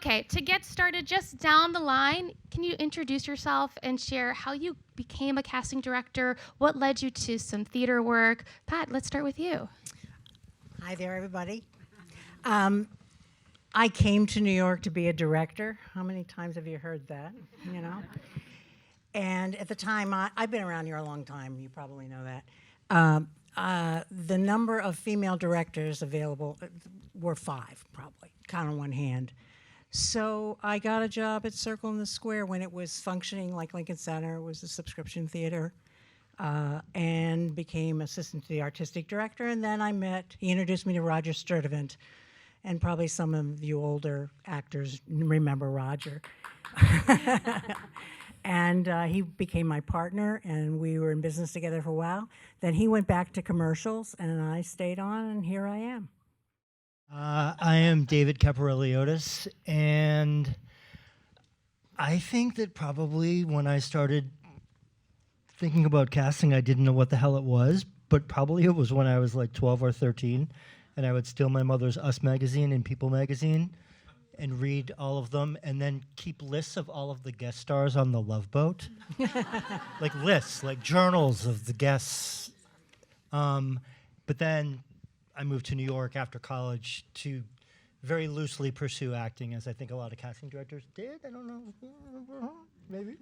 Okay, to get started, just down the line, can you introduce yourself and share how you became a casting director? What led you to some theater work? Pat, let's start with you. Hi there, everybody. I came to New York to be a director. How many times have you heard that? You know? And at the time, I've been around here a long time. You probably know that. The number of female directors available were 5, probably, count on one hand. So I got a job at Circle in the Square when it was functioning like Lincoln Center. It was a subscription theater. And became assistant to the artistic director. And then he introduced me to Roger Sturdivant. And probably some of you older actors remember Roger. And he became my partner, and we were in business together for a while. Then he went back to commercials, and I stayed on, and here I am. I am David Caparelliotis, and I think that probably when I started thinking about casting, I didn't know what the hell it was, but probably it was when I was like 12 or 13, and I would steal my mother's Us magazine and People magazine and read all of them, and then keep lists of all of the guest stars on The Love Boat. Like lists, like journals of the guests. But then I moved to New York after college to very loosely pursue acting, as I think a lot of casting directors did. I don't know, maybe.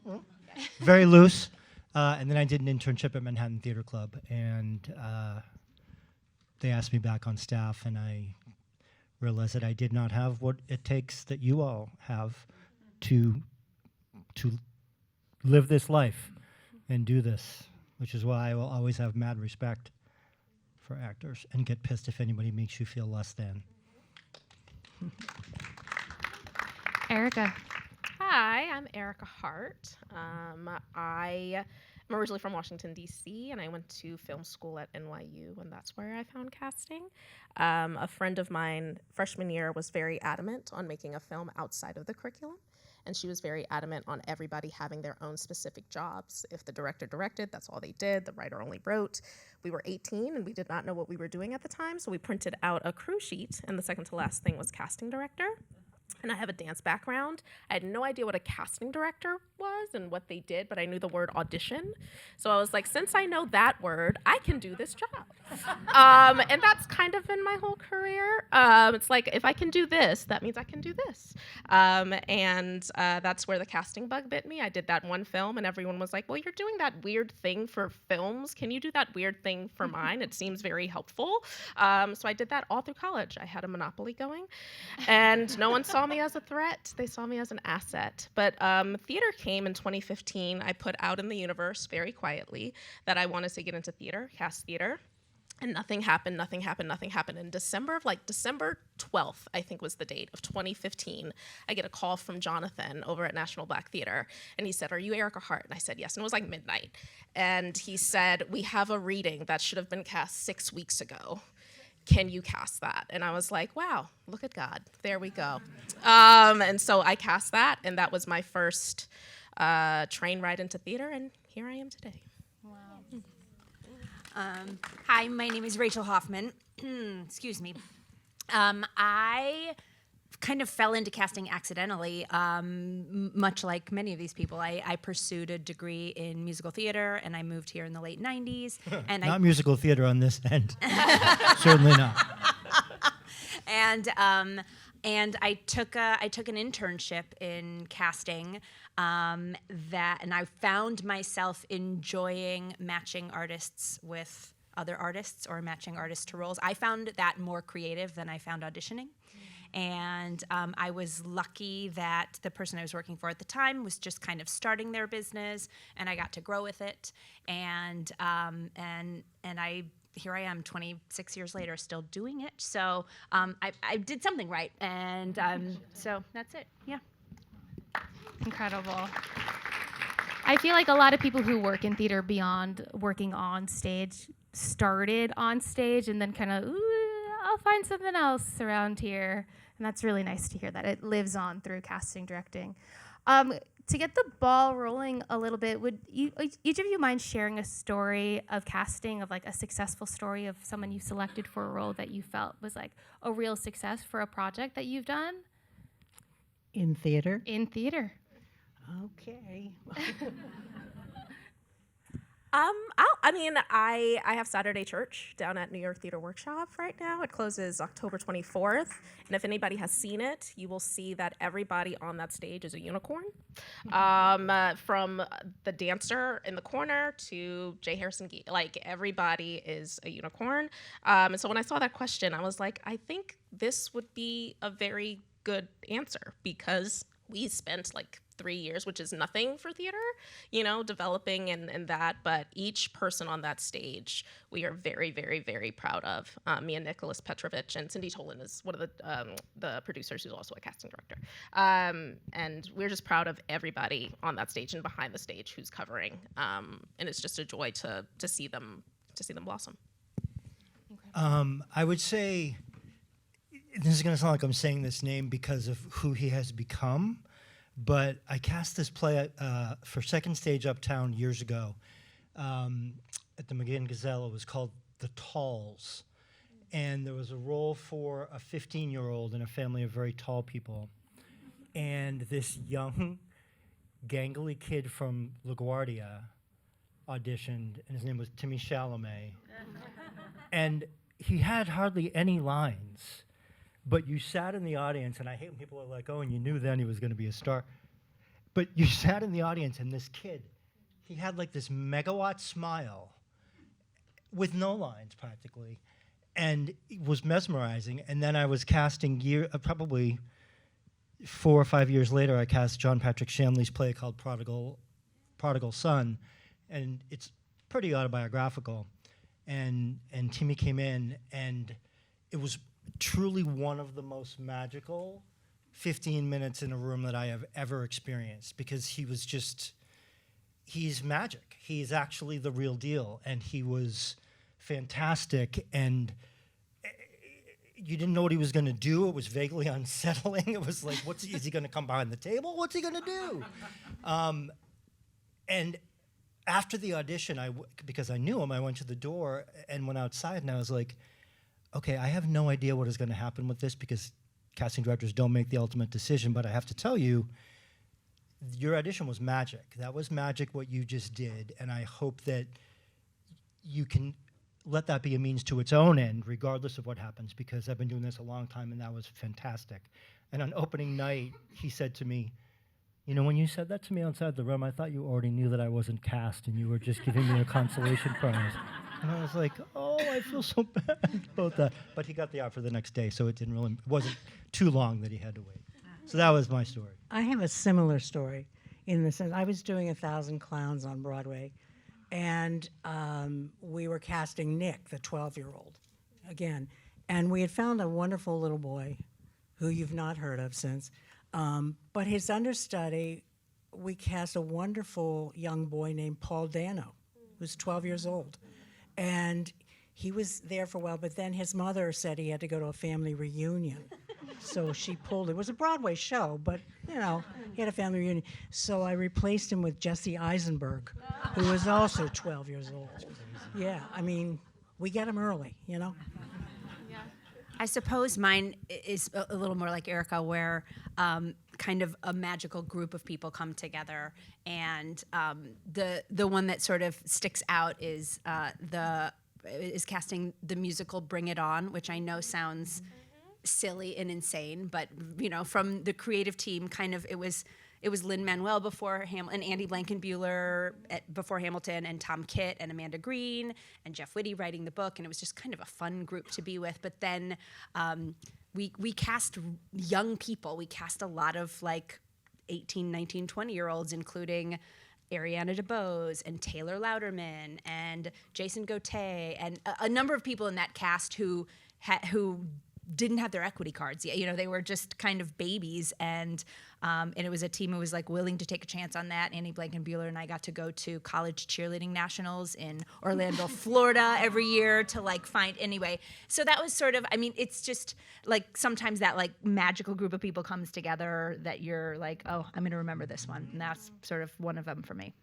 Very loose. And then I did an internship at Manhattan Theater Club, and they asked me back on staff, and I realized that I did not have what it takes that you all have to live this life and do this, which is why I will always have mad respect for actors and get pissed if anybody makes you feel less than. Erica. Hi, I'm Erica Hart. I am originally from Washington, D.C., and I went to film school at NYU, and that's where I found casting. A friend of mine, freshman year, was very adamant on making a film outside of the curriculum, and she was very adamant on everybody having their own specific jobs. If the director directed, that's all they did. The writer only wrote. We were 18, and we did not know what we were doing at the time, so we printed out a crew sheet, and the second to last thing was casting director. And I have a dance background. I had no idea what a casting director was and what they did, but I knew the word audition. So I was like, since I know that word, I can do this job. And that's kind of been my whole career. It's like, if I can do this, that means I can do this. And that's where the casting bug bit me. I did that one film, and everyone was like, well, you're doing that weird thing for films. Can you do that weird thing for mine? It seems very helpful. So I did that all through college. I had a monopoly going, and no one saw me as a threat. They saw me as an asset. But theater came in 2015. I put out in the universe very quietly that I wanted to get into theater, cast theater. And nothing happened. In December 12th, I think was the date of 2015, I get a call from Jonathan over at National Black Theater. And he said, are you Erica Hart? And I said, yes. And it was like midnight. And he said, we have a reading that should have been cast 6 weeks ago. Can you cast that? And I was like, wow, look at God. There we go. And so I cast that, and that was my first train ride into theater, and here I am today. Wow. Hi, my name is Rachel Hoffman. Excuse me. I kind of fell into casting accidentally, much like many of these people. I pursued a degree in musical theater, and I moved here in the late 90s. And Not musical theater on this end. Certainly not. And I took an internship in casting, and I found myself enjoying matching artists with other artists or matching artists to roles. I found that more creative than I found auditioning. And I was lucky that the person I was working for at the time was just kind of starting their business, and I got to grow with it. And here I am 26 years later still doing it. So I did something right. And so that's it. Yeah. Incredible. I feel like a lot of people who work in theater beyond working on stage started on stage and then kind of, I'll find something else around here. And that's really nice to hear that it lives on through casting, directing. To get the ball rolling a little bit, would each of you mind sharing a story of casting, of like a successful story of someone you selected for a role that you felt was like a real success for a project that you've done? In theater? In theater. Okay. I have Saturday church down at New York Theater Workshop right now. It closes October 24th. And if anybody has seen it, you will see that everybody on that stage is a unicorn. From the dancer in the corner to J. Harrison Gee. Like, everybody is a unicorn. And so when I saw that question, I was like, I think this would be a very good answer, because we spent like 3 years, which is nothing for theater, developing and that. But each person on that stage, we are very, very, very proud of. Me and Nicholas Petrovich, and Cindy Tolan is one of the producers, who's also a casting director. And we're just proud of everybody on that stage and behind the stage who's covering. And it's just a joy to see them blossom. I would say, this is going to sound like I'm saying this name because of who he has become, but I cast this play for Second Stage Uptown years ago at the McGinn Gazelle. It was called The Talls. And there was a role for a 15-year-old in a family of very tall people. And this young, gangly kid from LaGuardia auditioned, and his name was Timmy Chalamet. And he had hardly any lines. But you sat in the audience, and I hate when people are like, oh, and you knew then he was going to be a star. But you sat in the audience, and this kid, he had like this megawatt smile with no lines practically, and it was mesmerizing. And then I was casting probably 4 or 5 years later, I cast John Patrick Shanley's play called Prodigal Son, and it's pretty autobiographical. And Timmy came in, and it was truly one of the most magical 15 minutes in a room that I have ever experienced, because he's magic. He is actually the real deal, and he was fantastic, and you didn't know what he was going to do. It was vaguely unsettling. It was like, is he going to come behind the table? What's he going to do? And after the audition, because I knew him, I went to the door and went outside, and I was like, okay, I have no idea what is going to happen with this, because casting directors don't make the ultimate decision, but I have to tell you, your audition was magic. That was magic, what you just did, and I hope that you can let that be a means to its own end, regardless of what happens, because I've been doing this a long time, and that was fantastic. And on opening night, he said to me, when you said that to me outside the room, I thought you already knew that I wasn't cast, and you were just giving me a consolation prize. And I was like, oh, I feel so bad about that. But he got the offer the next day, so it wasn't too long that he had to wait. So that was my story. I have a similar story in the sense I was doing 1,000 Clowns on Broadway, and we were casting Nick, the 12-year-old, again. And we had found a wonderful little boy who you've not heard of since. But his understudy, we cast a wonderful young boy named Paul Dano, who's 12 years old. And he was there for a while, but then his mother said he had to go to a family reunion. So she pulled it. It was a Broadway show, but, he had a family reunion. So I replaced him with Jesse Eisenberg, who was also 12 years old. Yeah, we get him early, I suppose mine is a little more like Erica, where kind of a magical group of people come together, and the one that sort of sticks out is casting the musical Bring It On, which I know sounds silly and insane, but from the creative team, kind of it was Lin-Manuel before Hamilton, and Andy Blankenbuehler before Hamilton, and Tom Kitt and Amanda Green and Jeff Whitty writing the book, and it was just kind of a fun group to be with. But then we cast young people. We cast a lot of 18, 19, 20-year-olds, including Ariana DeBose and Taylor Louderman and Jason Gauthier, and a number of people in that cast who didn't have their equity cards yet. They were just kind of babies, and it was a team who was willing to take a chance on that. Andy Blankenbuehler and I got to go to college cheerleading nationals in Orlando, Florida every year to find anyway. So that was sort of, it's just sometimes that magical group of people comes together that you're oh, I'm going to remember this one. And that's sort of one of them for me.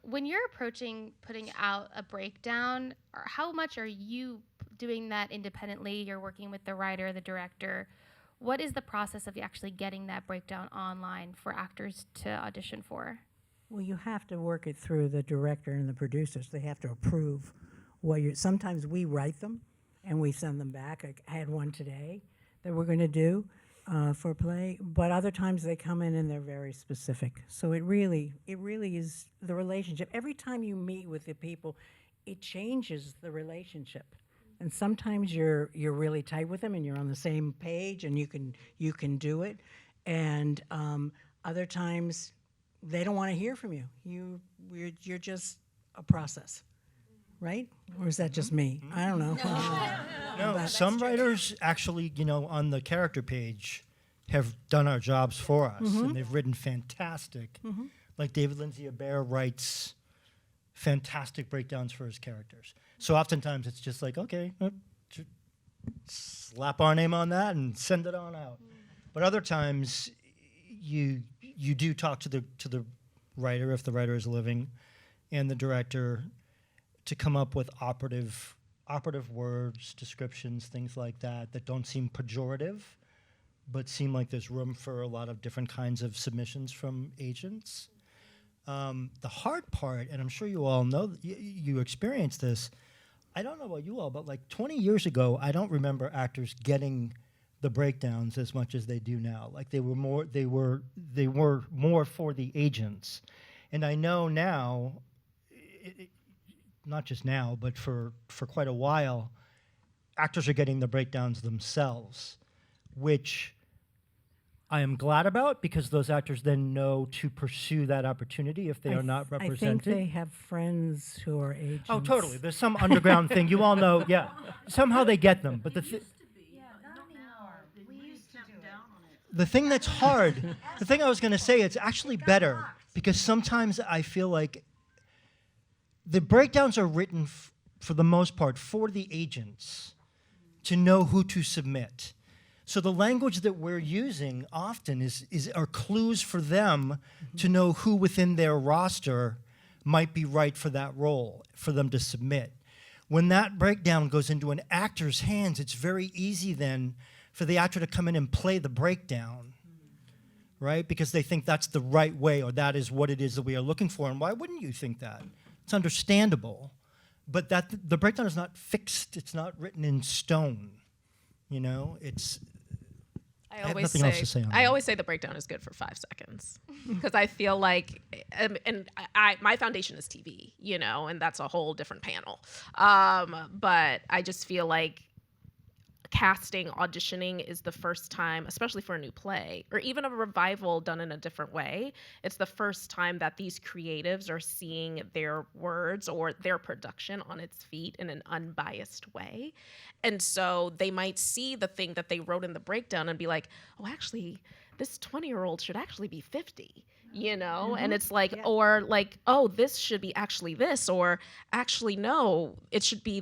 When you're approaching putting out a breakdown, how much are you doing that independently? You're working with the writer, the director. what is the process of actually getting that breakdown online for actors to audition for? Well, you have to work it through the director and the producers. They have to approve what you. Sometimes we write them and we send them back. I had one today that we're going to do for a play, but other times they come in and they're very specific. So it really is the relationship. Every time you meet with the people, it changes the relationship. And sometimes you're really tight with them and you're on the same page and you can do it. And other times they don't want to hear from you. You're just a process, right? Or is that just me? I don't know. No, some writers actually, on the character page have done our jobs for us, and they've written fantastic. Like David Lindsay Abair writes fantastic breakdowns for his characters. So oftentimes it's just like, okay, slap our name on that and send it on out. But other times you do talk to the writer, if the writer is living, and the director to come up with operative words, descriptions, things like that don't seem pejorative, but seem like there's room for a lot of different kinds of submissions from agents. The hard part, and I'm sure you all know, you experienced this, I don't know about you all, but like 20 years ago, I don't remember actors getting the breakdowns as much as they do now. Like they were more for the agents. And I know now, not just now, but for quite a while, actors are getting the breakdowns themselves, which I am glad about because those actors then know to pursue that opportunity if they are not represented. I think they have friends who are agents. Oh, totally. There's some underground thing. You all know, yeah. Somehow they get them. But the thing that's hard, the thing I was going to say, it's actually better because sometimes I feel like the breakdowns are written for the most part for the agents to know who to submit. So the language that we're using often are clues for them to know who within their roster might be right for that role, for them to submit. When that breakdown goes into an actor's hands, it's very easy then for the actor to come in and play the breakdown, right? Because they think that's the right way or that is what it is that we are looking for. And why wouldn't you think that? It's understandable. But the breakdown is not fixed. It's not written in stone. It's... I have nothing else to say on that. I always say the breakdown is good for 5 seconds because I feel like, my foundation is TV, and that's a whole different panel. But I just feel like casting, auditioning is the first time, especially for a new play or even a revival done in a different way. It's the first time that these creatives are seeing their words or their production on its feet in an unbiased way. And so they might see the thing that they wrote in the breakdown and be like, oh, actually, this 20-year-old should actually be 50. And it's like, or like, oh, this should be actually this, or actually, no, it should be,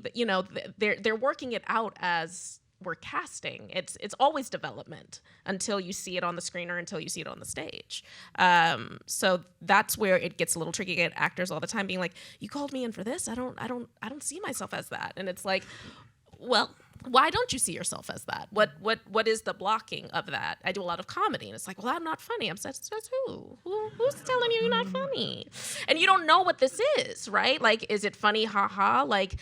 they're working it out as we're casting. It's always development until you see it on the screen or until you see it on the stage. So that's where it gets a little tricky. I get actors all the time being like, you called me in for this? I don't see myself as that. And it's like, well, why don't you see yourself as that? What is the blocking of that? I do a lot of comedy, and it's like, well, I'm not funny. I'm says who? Who's telling you you're not funny? And you don't know what this is, right? Like, is it funny, haha, like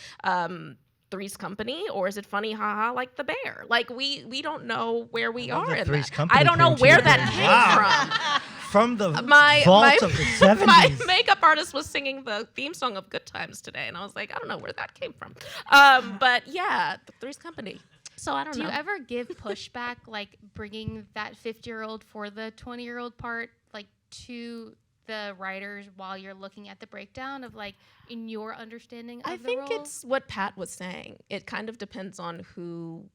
Three's Company, or is it funny, haha, like The Bear? Like, we don't know where we are in Three's that. Company I don't know where that came from. From the vault of the 70s. My makeup artist was singing the theme song of Good Times today, and I was like, I don't know where that came from. But yeah, the Three's Company. So I don't know. Do you ever give pushback, like bringing that 50-year-old for the 20-year-old part, like to the writers while you're looking at the breakdown of like in your understanding of the role? I think it's what Pat was saying. It kind of depends on who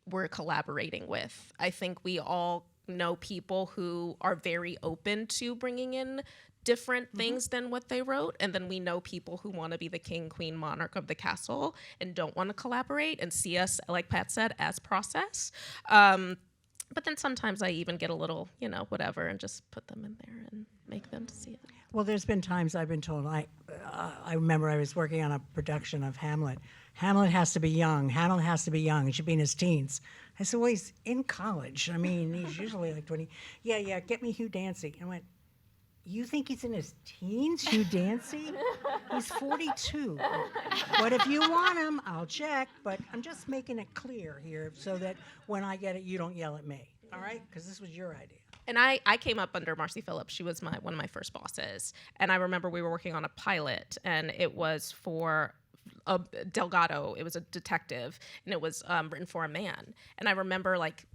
we're collaborating with. I think we all know people who are very open to bringing in different things than what they wrote, and then we know people who want to be the king, queen, monarch of the castle and don't want to collaborate and see us, like Pat said, as process. But then sometimes I even get a little, whatever, and just put them in there and make them see it. Well, there's been times I've been told, I remember I was working on a production of Hamlet. Hamlet has to be young. Hamlet has to be young. He should be in his teens. I said, well, he's in college. I mean, he's usually like 20. Yeah, get me Hugh Dancy. And I went, you think he's in his teens, Hugh Dancy? He's 42. But if you want him, I'll check. But I'm just making it clear here so that when I get it, you don't yell at me. All right? Because this was your idea. And I came up under Marcy Phillips. She was one of my first bosses. And I remember we were working on a pilot, and it was for a Delgado. It was a detective, and it was written for a man. And I remember, like,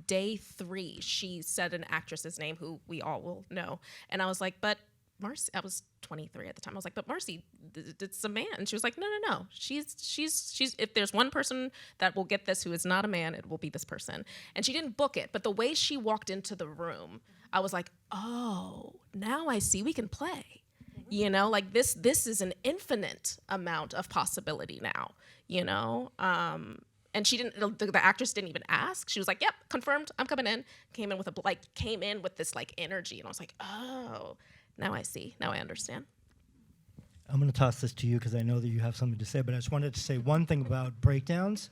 day 3, she said an actress's name who we all will know. And I was like, but Marcy, I was 23 at the time. I was like, but Marcy, it's a man. And she was like, no. She's, if there's one person that will get this who is not a man, it will be this person. And she didn't book it. But the way she walked into the room, I was like, oh, now I see we can play. You know, like this is an infinite amount of possibility now, you know? And she didn't, the actress didn't even ask. She was like, yep, confirmed, I'm coming in. Came in with this like energy. And I was like, oh, now I see, now I understand. I'm going to toss this to you because I know that you have something to say, but I just wanted to say one thing about breakdowns.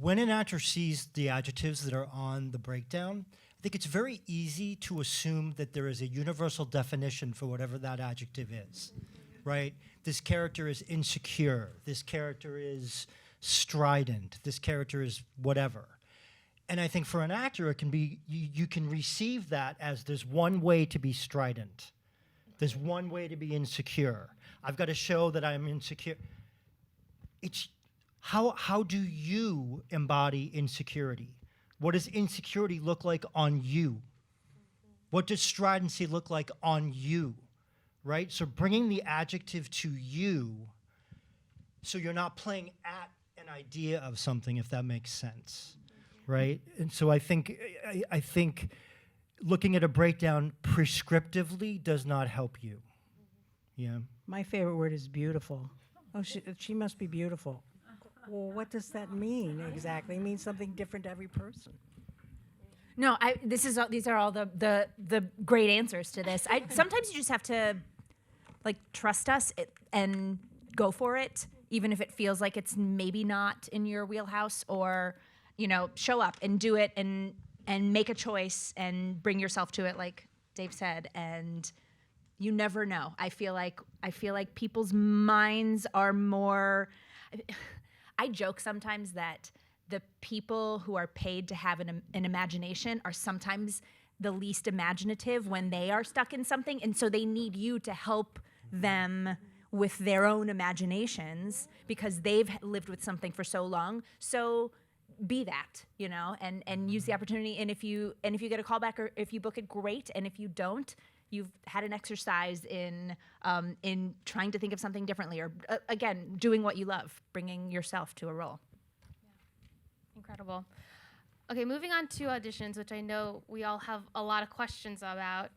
When an actor sees the adjectives that are on the breakdown, I think it's very easy to assume that there is a universal definition for whatever that adjective is, right? This character is insecure. This character is strident. This character is whatever. And I think for an actor, it can be, you can receive that as there's one way to be strident. There's one way to be insecure. I've got to show that I'm insecure. It's how do you embody insecurity? What does insecurity look like on you? What does stridency look like on you, right? So bringing the adjective to you so you're not playing at an idea of something, if that makes sense, right? And so I think looking at a breakdown prescriptively does not help you. Yeah. My favorite word is beautiful. Oh, she must be beautiful. Well, what does that mean exactly? It means something different to every person. No, these are all the great answers to this. Sometimes you just have to like trust us and go for it, even if it feels like it's maybe not in your wheelhouse, or show up and do it and make a choice and bring yourself to it, like Dave said. And you never know. I feel like people's minds are more. I joke sometimes that the people who are paid to have an imagination are sometimes the least imaginative when they are stuck in something. And so they need you to help them with their own imaginations because they've lived with something for so long. So be that, and use the opportunity. And if you get a call back or if you book it, great. And if you don't, you've had an exercise in trying to think of something differently, or again, doing what you love, bringing yourself to a role. Incredible. Okay, moving on to auditions, which I know we all have a lot of questions about.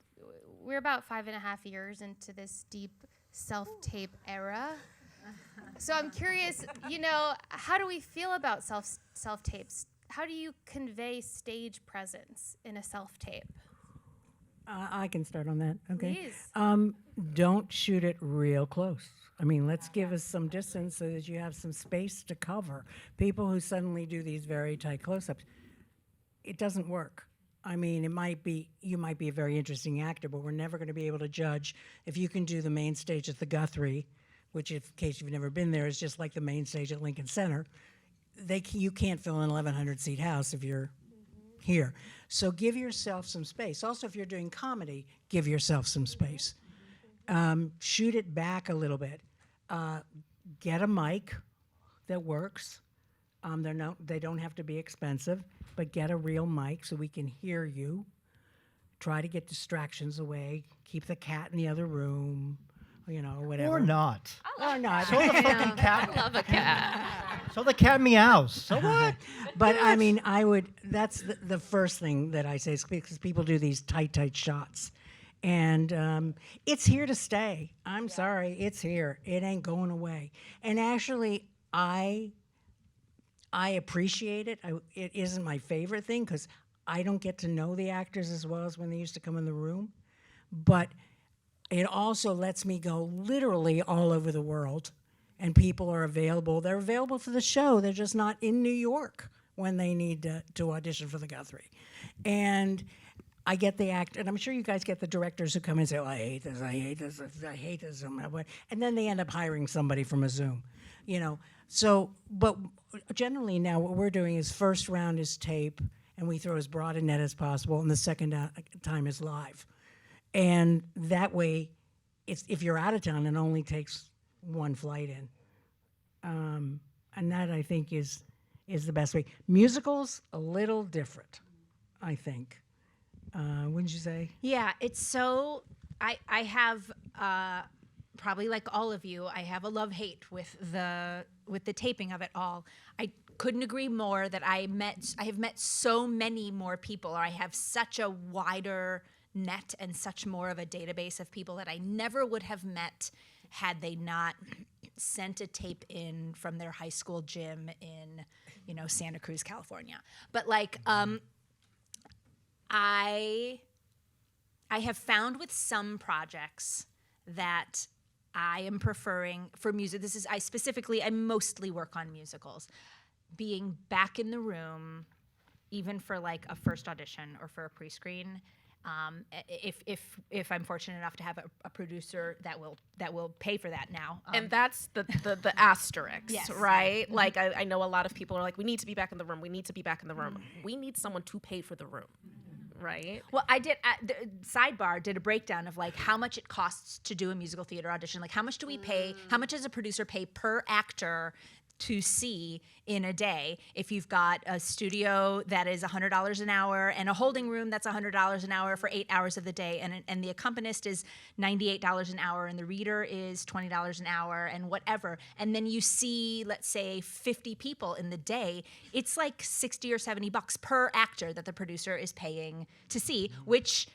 We're about 5.5 years into this deep self-tape era. So I'm curious, how do we feel about self-tapes? How do you convey stage presence in a self-tape? I can start on that. Okay. Please. Don't shoot it real close. I mean, let's give us some distance so that you have some space to cover. People who suddenly do these very tight close-ups, it doesn't work. I mean, you might be a very interesting actor, but we're never going to be able to judge if you can do the main stage at the Guthrie, which, in case you've never been there, is just like the main stage at Lincoln Center. You can't fill an 1,100-seat house if you're here. So give yourself some space. Also, if you're doing comedy, give yourself some space. Shoot it back a little bit. Get a mic that works. They don't have to be expensive, but get a real mic so we can hear you. Try to get distractions away. Keep the cat in the other room, whatever. Or not. Or not. So the fucking cat. I love a cat. So the cat meows. So what? But I mean, that's the first thing that I say, is because people do these tight shots. And it's here to stay. I'm sorry, it's here. It ain't going away. And actually, I appreciate it. It isn't my favorite thing because I don't get to know the actors as well as when they used to come in the room. But it also lets me go literally all over the world, and people are available. They're available for the show. They're just not in New York when they need to audition for the Guthrie. And I get the act, and I'm sure you guys get the directors who come in and say, oh, I hate this, I hate this, I hate this. And then they end up hiring somebody from a Zoom, you know. So, but generally now what we're doing is first round is tape, and we throw as broad a net as possible, and the second time is live. And that way, if you're out of town, it only takes one flight in. And that, I think, is the best way. Musicals, a little different, I think. Wouldn't you say? Yeah, it's so. I have probably like all of you. I have a love-hate with the taping of it all. I couldn't agree more that I have met so many more people, or I have such a wider net and such more of a database of people that I never would have met had they not sent a tape in from their high school gym in, Santa Cruz, California. But like, I have found with some projects that I am preferring for music. I mostly work on musicals. Being back in the room, even for like a first audition or for a pre-screen, if I'm fortunate enough to have a producer that will pay for that now. And that's the asterisk, Yes. right? Like I know a lot of people are like, we need to be back in the room. We need to be back in the room. We need someone to pay for the room, right? Well, I did Sidebar did a breakdown of like how much it costs to do a musical theater audition. Like how much do we pay? How much does a producer pay per actor to see in a day? If you've got a studio that is $100 an hour and a holding room that's $100 an hour for 8 hours of the day, and the accompanist is $98 an hour and the reader is $20 an hour and whatever, and then you see, let's say, 50 people in the day, it's like 60 or 70 bucks per actor that the producer is paying to see, which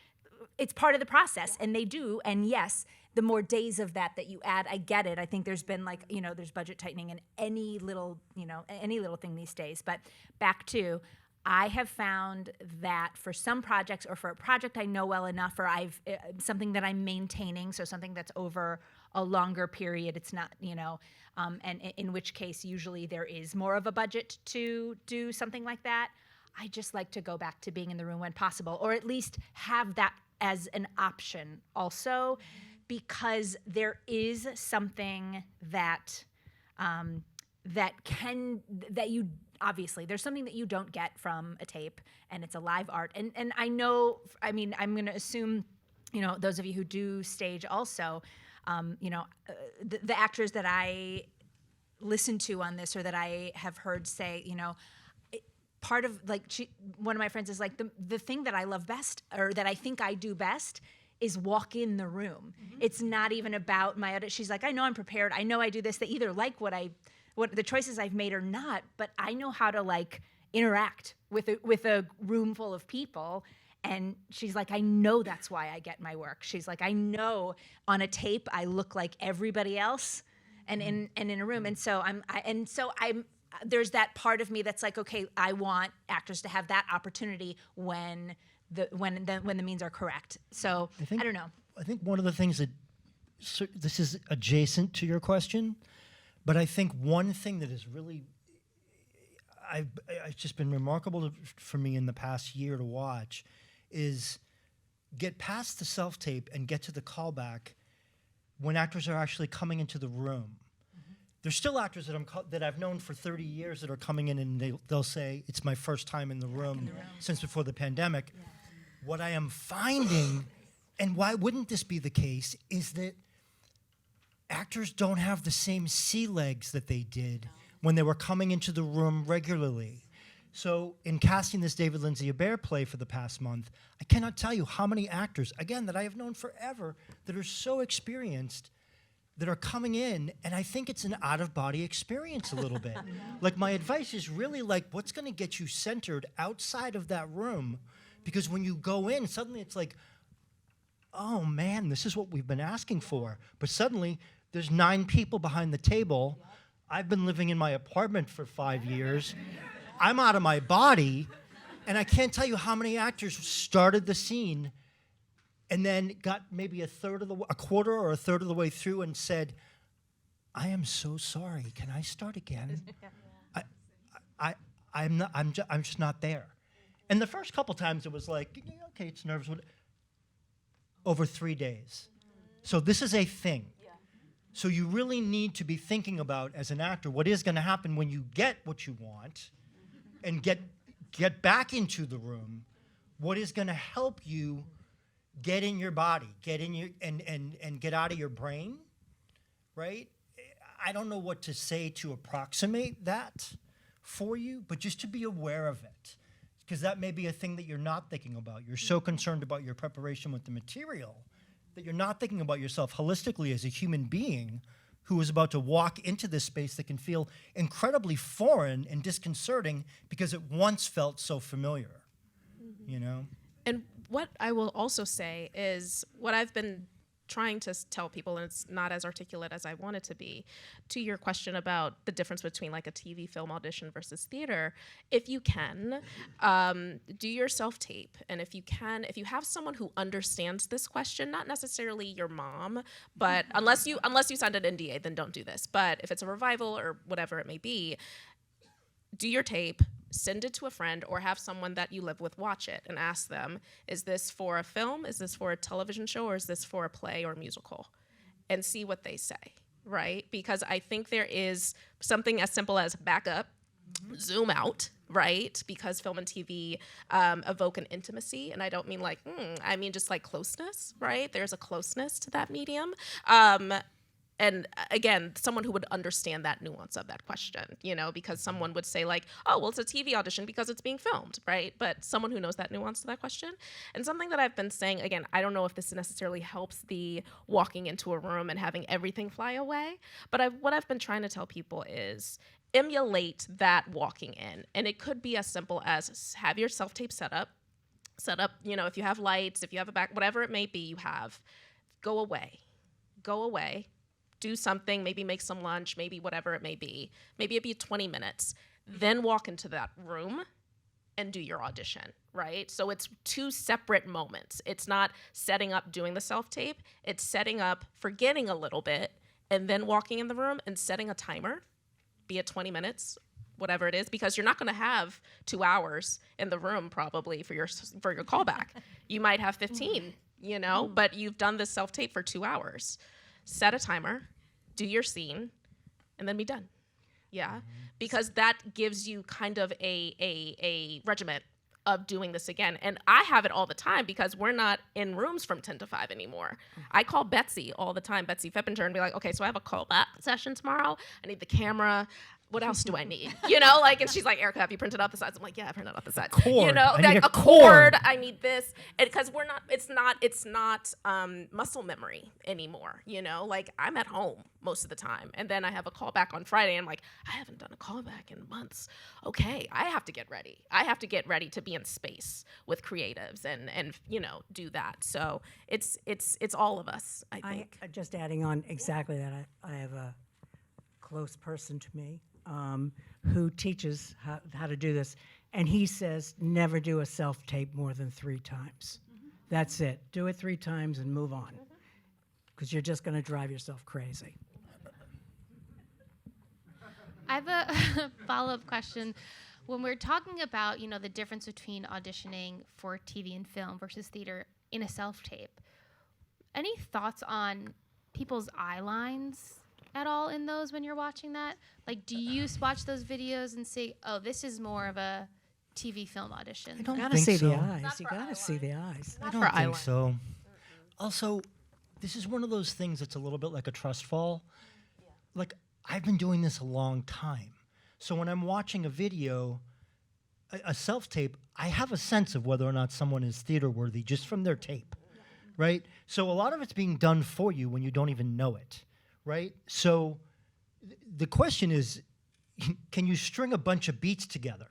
it's part of the process, and they do, and yes, the more days of that you add, I get it. I think there's been like, there's budget tightening in any little thing these days. But back to, I have found that for some projects, or for a project I know well enough, or I've something that I'm maintaining, so something that's over a longer period, it's not, and in which case usually there is more of a budget to do something like that. I just like to go back to being in the room when possible, or at least have that as an option also. Because there is something that you obviously, there's something that you don't get from a tape, and it's a live art. And I know, I mean, I'm going to assume, those of you who do stage also, the actors that I listen to on this, or that I have heard say, part of like one of my friends is like the thing that I love best, or that I think I do best, is walk in the room. Mm-hmm. It's not even about my audition. She's like, I know I'm prepared. I know I do this. They either like what the choices I've made or not, but I know how to like interact with a room full of people. And she's like, I know that's why I get my work. She's like, I know on a tape I look like everybody else, and in a room. And so I'm there's that part of me that's like, okay, I want actors to have that opportunity when the means are correct. So I don't know. I think one of the things that, so this is adjacent to your question, but I think one thing that is really, it's just been remarkable for me in the past year to watch, is get past the self-tape and get to the callback when actors are actually coming into the room. There's still actors that I've known for 30 years that are coming in, and they'll say, it's my first time in the room since before the pandemic. Yeah. What I am finding, and why wouldn't this be the case, is that actors don't have the same sea legs that they did when they were coming into the room regularly. So in casting this David Lindsay Abaire play for the past month, I cannot tell you how many actors, again, that I have known forever, that are so experienced, that are coming in, and I think it's an out-of-body experience a little bit. Like, my advice is really like, what's gonna get you centered outside of that room? Because when you go in, suddenly it's like, oh man, this is what we've been asking for. But suddenly, there's 9 people behind the table. I've been living in my apartment for 5 years. I'm out of my body, and I can't tell you how many actors started the scene and then got maybe a quarter or a third of the way through and said, I am so sorry, can I start again? I'm just not there. And the first couple times it was like, yeah, okay, it's nervous. Over 3 days. So this is a thing. So you really need to be thinking about, as an actor, what is going to happen when you get what you want and get back into the room. What is going to help you get in your body, get in your and get out of your brain, right? I don't know what to say to approximate that for you, but just to be aware of it, because that may be a thing that you're not thinking about. You're so concerned about your preparation with the material that you're not thinking about yourself holistically as a human being who is about to walk into this space that can feel incredibly foreign and disconcerting because it once felt so familiar, you know? And what I will also say is what I've been trying to tell people, and it's not as articulate as I want it to be, to your question about the difference between like a TV film audition versus theater, if you can, do your self-tape. And if you have someone who understands this question, not necessarily your mom, but unless you signed an NDA, then don't do this. But if it's a revival or whatever it may be, do your tape, send it to a friend, or have someone that you live with watch it and ask them, is this for a film, is this for a television show, or is this for a play or musical? And see what they say, right? Because I think there is something as simple as back up, zoom out, right? Because film and TV evoke an intimacy, and I don't mean like, I mean just like closeness, right? There's a closeness to that medium. And again, someone who would understand that nuance of that question, you know, because someone would say like, oh, well, it's a TV audition because it's being filmed, right? But someone who knows that nuance to that question. And something that I've been saying, again, I don't know if this necessarily helps the walking into a room and having everything fly away, but what I've been trying to tell people is emulate that walking in. And it could be as simple as have your self-tape set up, you know, if you have lights, if you have a back, whatever it may be you have, go away, do something, maybe make some lunch, maybe whatever it may be. Maybe it be 20 minutes. Then walk into that room and do your audition, right? So it's two separate moments. It's not setting up doing the self-tape. It's setting up, forgetting a little bit, and then walking in the room and setting a timer, be it 20 minutes, whatever it is, because you're not going to have 2 hours in the room probably for your callback. You might have 15, you know, but you've done this self-tape for 2 hours. Set a timer, do your scene, and then be done. Yeah, because that gives you kind of a regiment of doing this again. And I have it all the time because we're not in rooms from 10 to 5 anymore. I call Betsy all the time, Betsy Feppinger, and be like, okay, so I have a callback session tomorrow. I need the camera. What else do I need? You know, like, and she's like, Erica, have you printed out the sides? I'm like, yeah, I printed out the sides. Cord. You know, I need like a a cord. cord. I need this. Because it's not muscle memory anymore. You know, like I'm at home most of the time. And then I have a callback on Friday. And I'm like, I haven't done a callback in months. Okay, I have to get ready. I have to get ready to be in space with creatives and you know, do that. So it's all of us, I think. Just adding on exactly that, I have a close person to me who teaches how to do this, and he says never do a self-tape more than 3 times. That's it. Do it 3 times and move on, because you're just going to drive yourself crazy. I have a follow-up question. When we're talking about, you know, the difference between auditioning for TV and film versus theater in a self-tape, any thoughts on people's eye lines at all in those when you're watching that? Like, do you watch those videos and say, oh, this is more of a TV film audition? I don't You gotta think see so. the eyes. You gotta see the eyes. I don't think so. Also, this is one of those things that's a little bit like a trust fall. Like, I've been doing this a long time. So when I'm watching a video, a self-tape, I have a sense of whether or not someone is theater worthy just from their tape, right? So a lot of it's being done for you when you don't even know it, right? So the question is, can you string a bunch of beats together?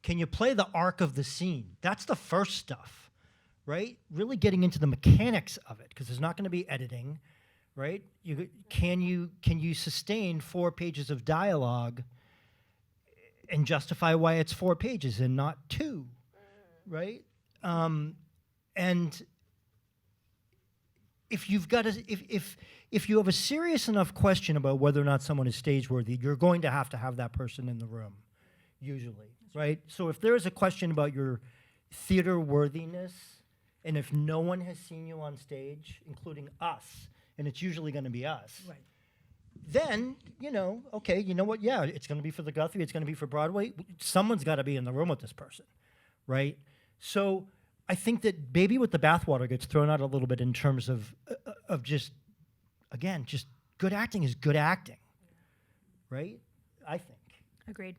Can you play the arc of the scene? That's the first stuff, right? Really getting into the mechanics of it, because there's not going to be editing, right? Can you sustain 4 pages of dialogue and justify why it's 4 pages and not 2, right? And if you've got if you have a serious enough question about whether or not someone is stage worthy, you're going to have that person in the room. usually, right? So if there is a question about your theater worthiness, and if no one has seen you on stage, including us, and it's usually going to be us, Right. then, okay, you know what? Yeah, it's going to be for the Guthrie, it's going to be for Broadway. Someone's got to be in the room with this person, right? So I think that baby with the bathwater gets thrown out a little bit in terms of just, again, just good acting is good acting, right? I think. Agreed.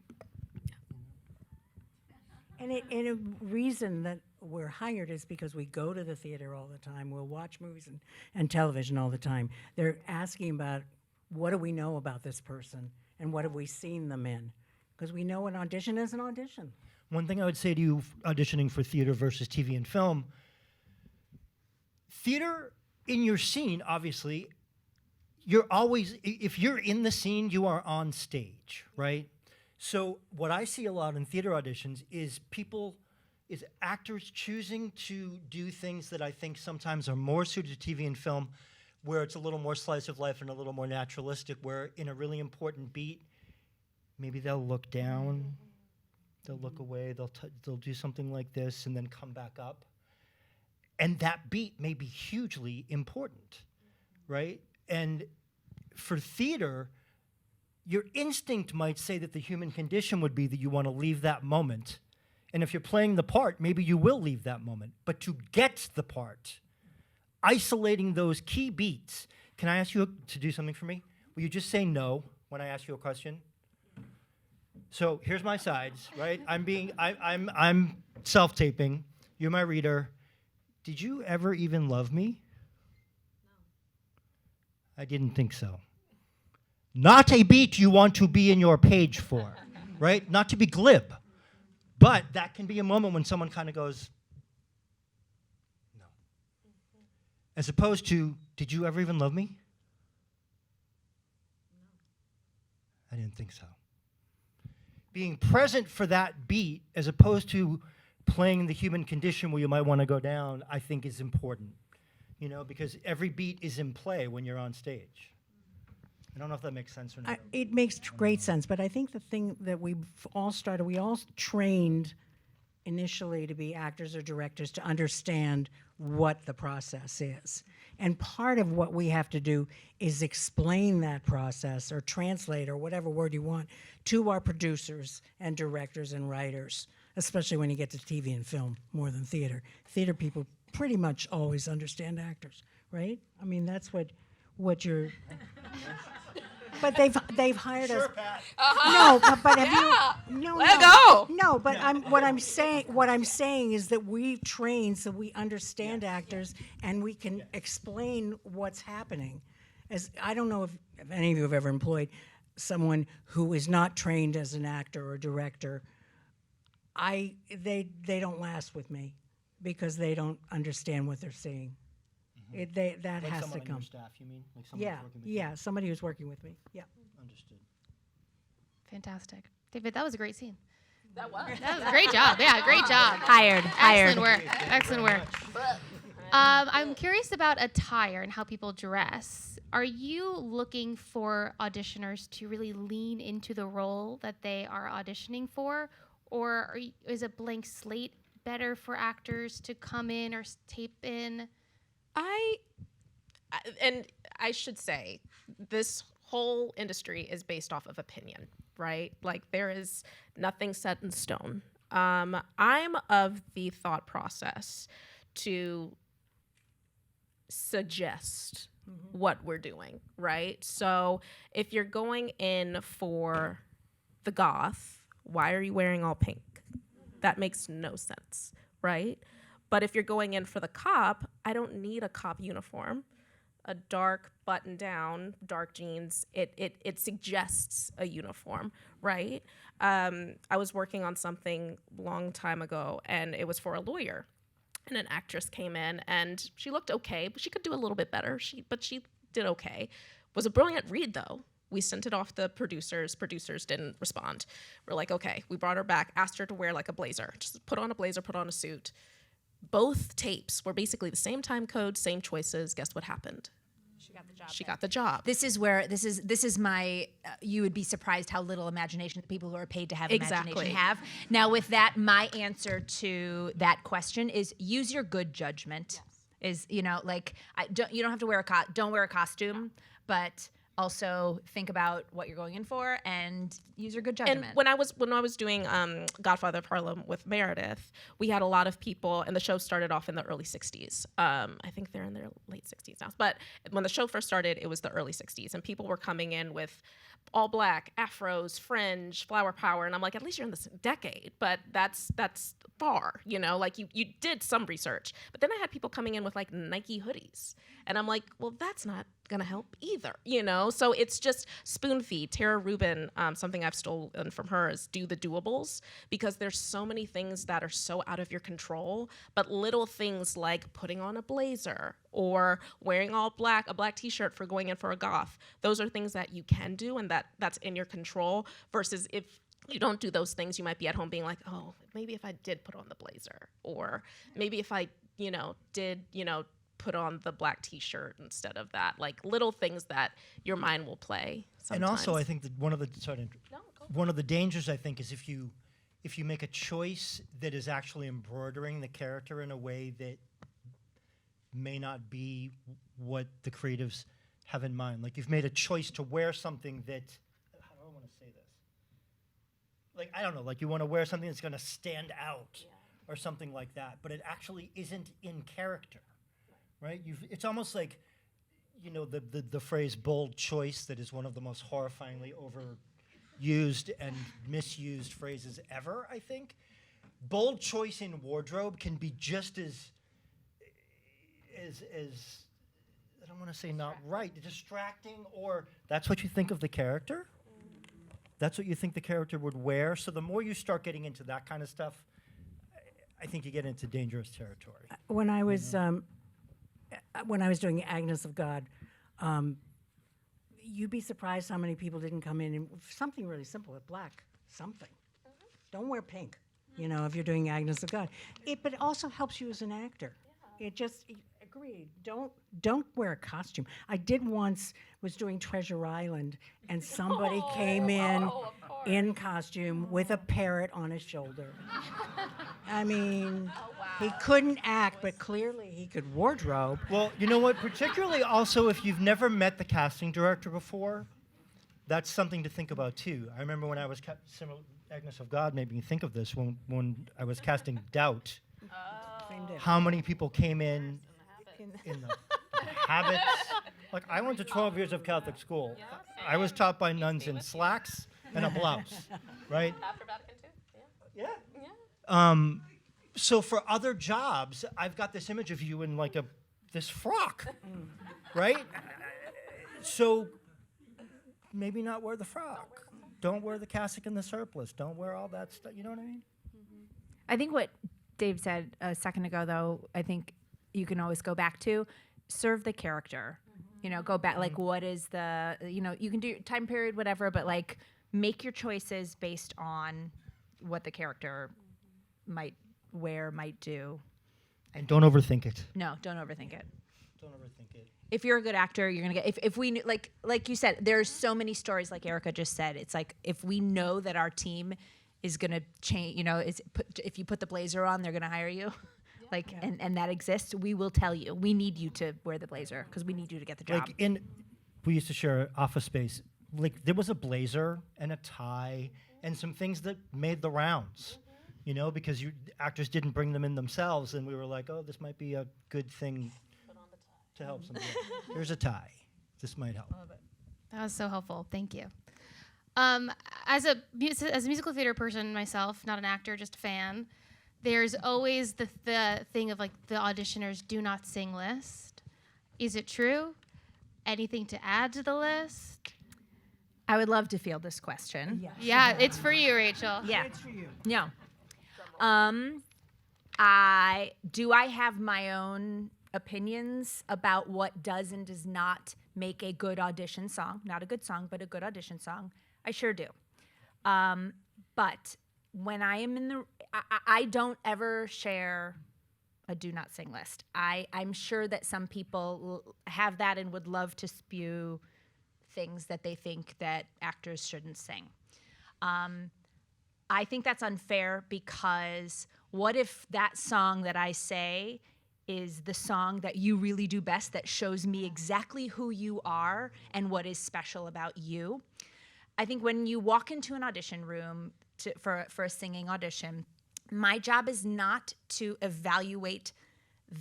And a reason that we're hired is because we go to the theater all the time. We'll watch movies and television all the time. They're asking about what do we know about this person and what have we seen them in? Because we know an audition is an audition. One thing I would say to you auditioning for theater versus TV and film, theater in your scene, obviously, you're always, if you're in the scene, you are on stage, right? So what I see a lot in theater auditions is actors choosing to do things that I think sometimes are more suited to TV and film, where it's a little more slice of life and a little more naturalistic, where in a really important beat, maybe they'll look down, they'll look away, they'll do something like this and then come back up. And that beat may be hugely important, right? And for theater, your instinct might say that the human condition would be that you want to leave that moment. And if you're playing the part, maybe you will leave that moment. But to get the part, isolating those key beats, can I ask you to do something for me? Will you just say no when I ask you a question? So here's my sides, right? I'm self-taping. You're my reader. Did you ever even love me? No. I didn't think so. Not a beat you want to be in your page for, right? Not to be glib. But that can be a moment when someone kind of goes, no. As opposed to, did you ever even love me? No. I didn't think so. Being present for that beat as opposed to playing the human condition where you might want to go down, I think is important, because every beat is in play when you're on stage. I don't know if that makes sense or not. It makes great sense, but I think the thing that we all trained initially to be actors or directors to understand what the process is. And part of what we have to do is explain that process or translate or whatever word you want to our producers and directors and writers, especially when you get to TV and film more than theater. Theater people pretty much always understand actors, right? I mean, that's what you're... But they've hired us. Pat. No, but have you? No, Let go. No, but what I'm saying is that we train so we understand actors and we can explain what's happening. As I don't know if any of you have ever employed someone who is not trained as an actor or director. They don't last with me because they don't understand what they're seeing. That Like has to someone on come. your staff, you mean? Like someone who's working with you? Yeah, somebody who's working with me. Yeah. Understood. Fantastic. David, that was a great scene. That was. That was a great job. Yeah, great job. Hired. Excellent work. Excellent work. I'm curious about attire and how people dress. Are you looking for auditioners to really lean into the role that they are auditioning for? Or is a blank slate better for actors to come in or tape in? I should say, this whole industry is based off of opinion, right? Like, there is nothing set in stone. I'm of the thought process to suggest what we're doing, right? So if you're going in for the goth, why are you wearing all pink? That makes no sense, right? But if you're going in for the cop, I don't need a cop uniform. A dark button down, dark jeans, it suggests a uniform, right? I was working on something a long time ago, and it was for a lawyer. And an actress came in, and she looked okay, but she could do a little bit better. But she did okay. Was a brilliant read, though. We sent it off the producers. Producers didn't respond. We're like, okay. We brought her back, asked her to wear like a blazer. Just put on a blazer, put on a suit. Both tapes were basically the same time code, same choices. Guess what happened? She she got the job. This is where this is my. You would be surprised how little imagination the people who are paid to have Exactly. imagination have. Now, with that, my answer to that question is use your good judgment. Is like you don't have to wear don't wear a costume, but also think about what you're going in for and use your good judgment. And when I was doing Godfather of Harlem with Meredith, we had a lot of people, and the show started off in the early 60s. I think they're in their late 60s now. But when the show first started, it was the early 60s, and people were coming in with all black, afros, fringe, flower power, and I'm like, at least you're in this decade, but that's far, like you did some research. But then I had people coming in with like Nike hoodies, and I'm like, well, that's not gonna help either, So it's just spoon feed. Tara Rubin, something I've stolen from her is do the doables, because there's so many things that are so out of your control, but little things like putting on a blazer or wearing all black, a black t-shirt for going in for a goth. Those are things that you can do and that's in your control, versus if you don't do those things, you might be at home being like, oh, maybe if I did put on the blazer, or maybe if I, did, put on the black t-shirt instead of that. Like little things that your mind will play sometimes. And also, I think that one of the dangers, I think, is if you make a choice that is actually embroidering the character in a way that may not be what the creatives have in mind. Like you've made a choice to wear something that, how do I want to say this? Like, I don't know, like you want to wear something that's going to stand out or something like that, but it actually isn't in character, right? It's almost like, the phrase bold choice that is one of the most horrifyingly overused and misused phrases ever, I think. Bold choice in wardrobe can be just as I don't want to say not right, distracting, or that's what you think of the character. That's what you think the character would wear. So the more you start getting into that kind of stuff, I think you get into dangerous territory. When I was doing Agnes of God, you'd be surprised how many people didn't come in and something really simple with black, something. Don't wear pink, if you're doing Agnes of God. But it also helps you as an actor. It just, agreed, don't wear a costume. I did once, was doing Treasure Island, and somebody came in costume with a parrot on his shoulder. I mean, he couldn't act, but clearly he could wardrobe. Well, you know what? Particularly also if you've never met the casting director before, that's something to think about too. I remember when I was Agnes of God made me think of this when I was casting Doubt. How many people came in the habits? Like, I went to 12 years of Catholic school. I was taught by nuns in slacks and a blouse, right? After Vatican II? Yeah. So for other jobs, I've got this image of you in like this frock, right? So maybe not wear the frock. Don't wear the cassock and the surplice. Don't wear all that stuff. You know what I mean? I think what Dave said a second ago, though, I think you can always go back to serve the character. Go back, like, what is the, you can do time period, whatever, but like make your choices based on what the character might wear, might do. And don't overthink it. No, don't overthink it. Don't overthink it. If you're a good actor, you're gonna get. If we knew, like you said, there's so many stories. Like Erica just said, it's like if we know that our team is gonna change. If you put the blazer on, they're gonna hire you. And that exists. We will tell you. We need you to wear the blazer because we need you to get the job. Like we used to share office space. Like there was a blazer and a tie and some things that made the rounds. Because actors didn't bring them in themselves, and we were like, oh, this might be a good thing to help somebody. Here's a tie. This might help. That was so helpful. Thank you. As a musical theater person myself, not an actor, just a fan, there's always the thing of like the auditioners do not sing list. Is it true? Anything to add to the list? I would love to field this question. Yes. Yeah, it's for you, Rachel. Yeah. It's for you. No. I have my own opinions about what does and does not make a good audition song. Not a good song, but a good audition song. I sure do. But when I am I don't ever share a do not sing list. I'm sure that some people have that and would love to spew things that they think that actors shouldn't sing. I think that's unfair because what if that song that I say is the song that you really do best, that shows me exactly who you are and what is special about you? I think when you walk into an audition room for a singing audition, my job is not to evaluate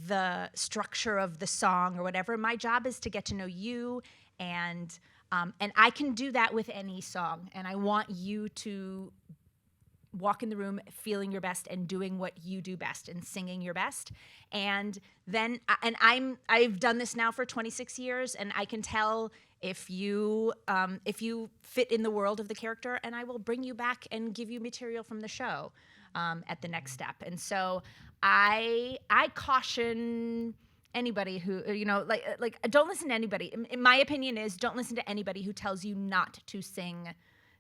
the structure of the song or whatever. My job is to get to know you, and I can do that with any song. And I want you to walk in the room feeling your best and doing what you do best and singing your best. And then, I've done this now for 26 years, and I can tell if you fit in the world of the character, and I will bring you back and give you material from the show at the next step. And so I caution anybody who, like don't listen to anybody. In my opinion is, don't listen to anybody who tells you not to sing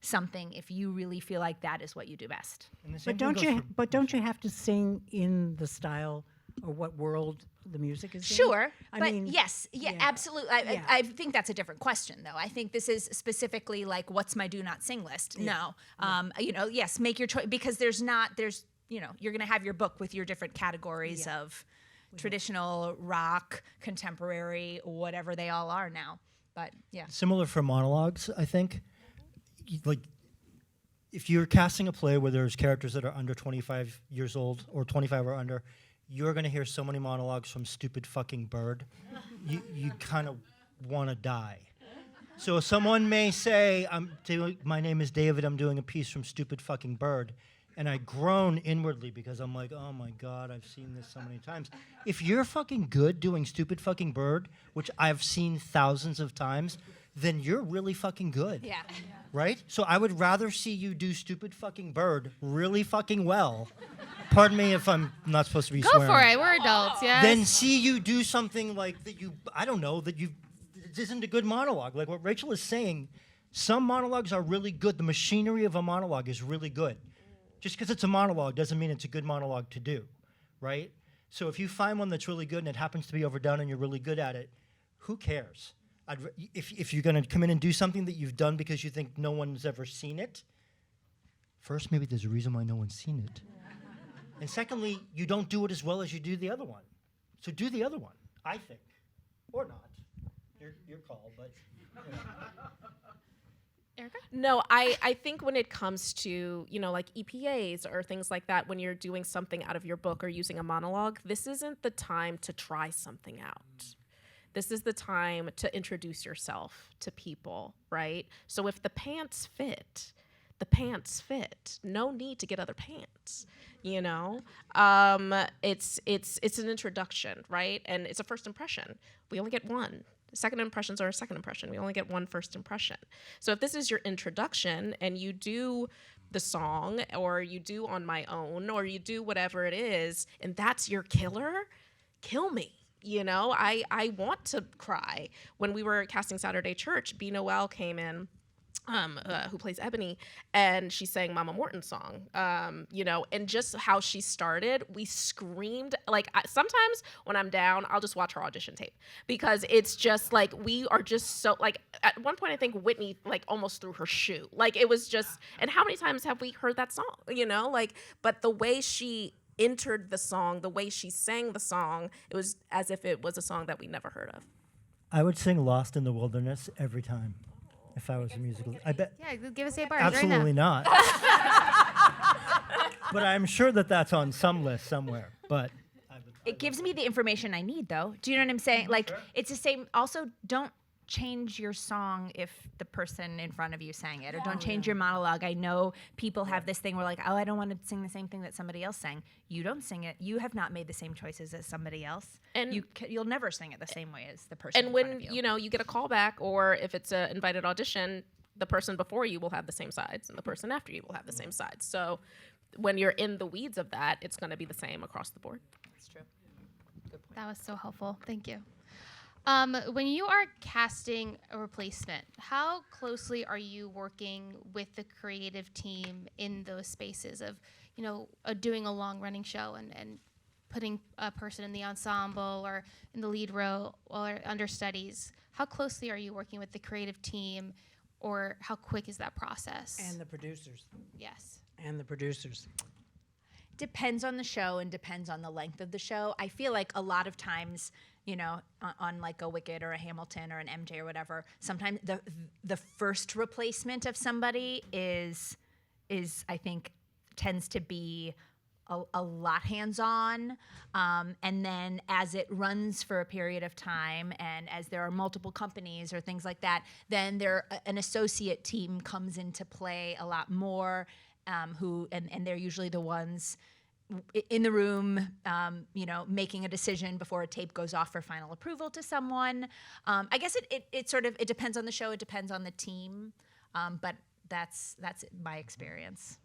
something if you really feel like that is what you do best. But don't you have to sing in the style or what world the music is in? Sure, I but mean, yes, absolutely. I think that's a different question, though. I think this is specifically like, what's my do not sing list? No, yes, make your choice, because there's you're going to have your book with your different categories of traditional, rock, contemporary, whatever they all are now. But yeah, Similar for monologues, I think. Like, if you're casting a play where there's characters that are under 25 years old or 25 or under, you're going to hear so many monologues from Stupid Fucking Bird. You kind of want to die. So someone may say, my name is David, I'm doing a piece from Stupid Fucking Bird, and I groan inwardly because I'm like, oh my God, I've seen this so many times. If you're fucking good doing Stupid Fucking Bird, which I've seen thousands of times, then you're really fucking good. yeah. Right? So I would rather see you do Stupid Fucking Bird really fucking well. Pardon me if I'm not supposed to be Go swearing. for it. We're adults, yeah. Then see you do something like that this isn't a good monologue. Like what Rachel is saying, some monologues are really good. The machinery of a monologue is really good. Just because it's a monologue doesn't mean it's a good monologue to do, right? So if you find one that's really good and it happens to be overdone and you're really good at it, who cares? If you're going to come in and do something that you've done because you think no one's ever seen it, first, maybe there's a reason why no one's seen it. And secondly, you don't do it as well as you do the other one. So do the other one, I think. Or not. Your call, but... Erica? No, I think when it comes to, like EPAs or things like that, when you're doing something out of your book or using a monologue, this isn't the time to try something out. This is the time to introduce yourself to people, right? So if the pants fit, the pants fit. No need to get other pants, It's an introduction, right? And it's a first impression. We only get one. Second impressions are a second impression. We only get one first impression. So if this is your introduction and you do the song, or you do On My Own, or you do whatever it is, and that's your killer, kill me. I want to cry. When we were casting Saturday Church, B. Noel came in, who plays Ebony, and she sang Mama Morton's song, and just how she started, we screamed. Like, sometimes when I'm down, I'll just watch her audition tape, because it's just like, we are just so, like, at one point I think Whitney like almost threw her shoe. Like, it was just, and how many times have we heard that song, but the way she entered the song, the way she sang the song, it was as if it was a song that we never heard of. I would sing Lost in the Wilderness every time if I was a musical. I bet. Yeah, give us 8 bars Absolutely right now. not. But I'm sure that that's on some list somewhere. But It gives me the information I need, though. Do you know what I'm saying? Like, it's the same. Also, don't change your song if the person in front of you sang it, or don't change your monologue. I know people have this thing where, like, oh, I don't want to sing the same thing that somebody else sang. You don't sing it. You have not made the same choices as somebody else, and you'll never sing it the same way as the person. And when you get a call back, or if it's an invited audition, the person before you will have the same sides, and the person after you will have the same sides. So when you're in the weeds of that, it's going to be the same across the board. That's true. That was so helpful. Thank you. When you are casting a replacement, how closely are you working with the creative team in those spaces of, doing a long-running show and putting a person in the ensemble or in the lead role or understudies, how closely are you working with the creative team, or how quick is that process? And the producers. Yes. And the producers. Depends on the show and depends on the length of the show. I feel like a lot of times, you know, on like a Wicked or a Hamilton or an MJ or whatever, sometimes the first replacement of somebody is I think tends to be a lot hands-on, and then as it runs for a period of time and as there are multiple companies or things like that, then an associate team comes into play a lot more, and they're usually the ones in the room, you know, making a decision before a tape goes off for final approval to someone. I guess it sort of, it depends on the show, it depends on the team, but that's my experience.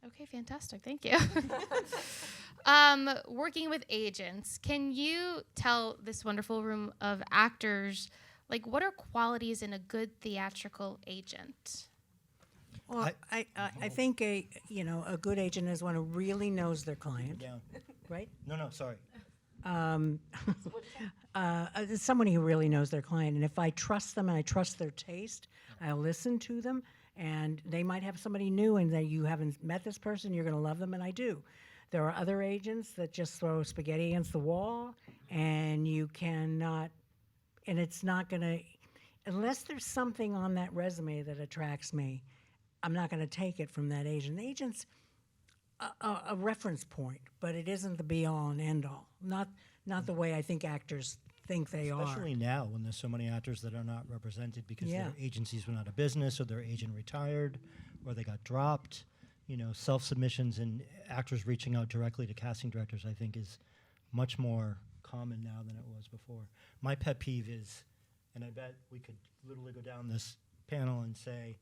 Okay, fantastic. Thank you. Working with agents, can you tell this wonderful room of actors, like, what are qualities in a good theatrical agent? Well, I think a good agent is one who really knows their client, Down. right? No, sorry. Someone who really knows their client, and if I trust them and I trust their taste, I'll listen to them. And they might have somebody new, and that you haven't met this person, you're going to love them, and I do. There are other agents that just throw spaghetti against the wall, and you cannot, and it's not going to, unless there's something on that resume that attracts me, I'm not going to take it from that agent. The agent's a reference point, but it isn't the be-all and end-all. Not the way I think actors think they Especially are. now when there's so many actors that are not represented because Yeah. their agencies went out of business or their agent retired or they got dropped. You know, self-submissions and actors reaching out directly to casting directors, I think, is much more common now than it was before. My pet peeve is, and I bet we could literally go down this panel and say,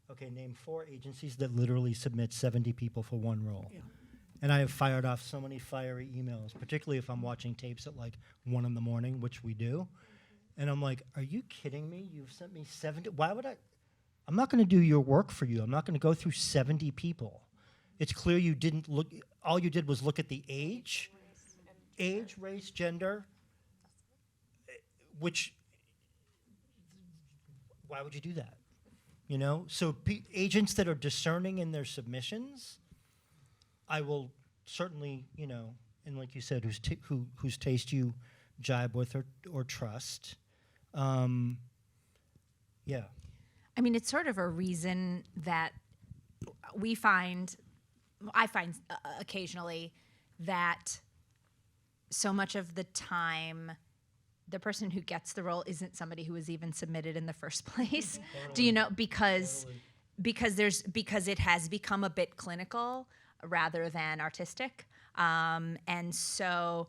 okay, name 4 agencies that literally submit 70 people for one role. Yeah. And I have fired off so many fiery emails, particularly if I'm watching tapes at like 1 a.m, which we do. And I'm like, are you kidding me? You've sent me 70. Why would I? I'm not going to do your work for you. I'm not going to go through 70 people. It's clear you didn't look. All you did was look at the age, race, gender, which, why would you do that? You know? So agents that are discerning in their submissions, I will certainly, you know, and like you said, whose taste you jibe with or trust. Yeah. I mean, it's sort of a reason that I find occasionally that so much of the time the person who gets the role isn't somebody who was even submitted in the first place. Do you know? Because it has become a bit clinical rather than artistic. And so,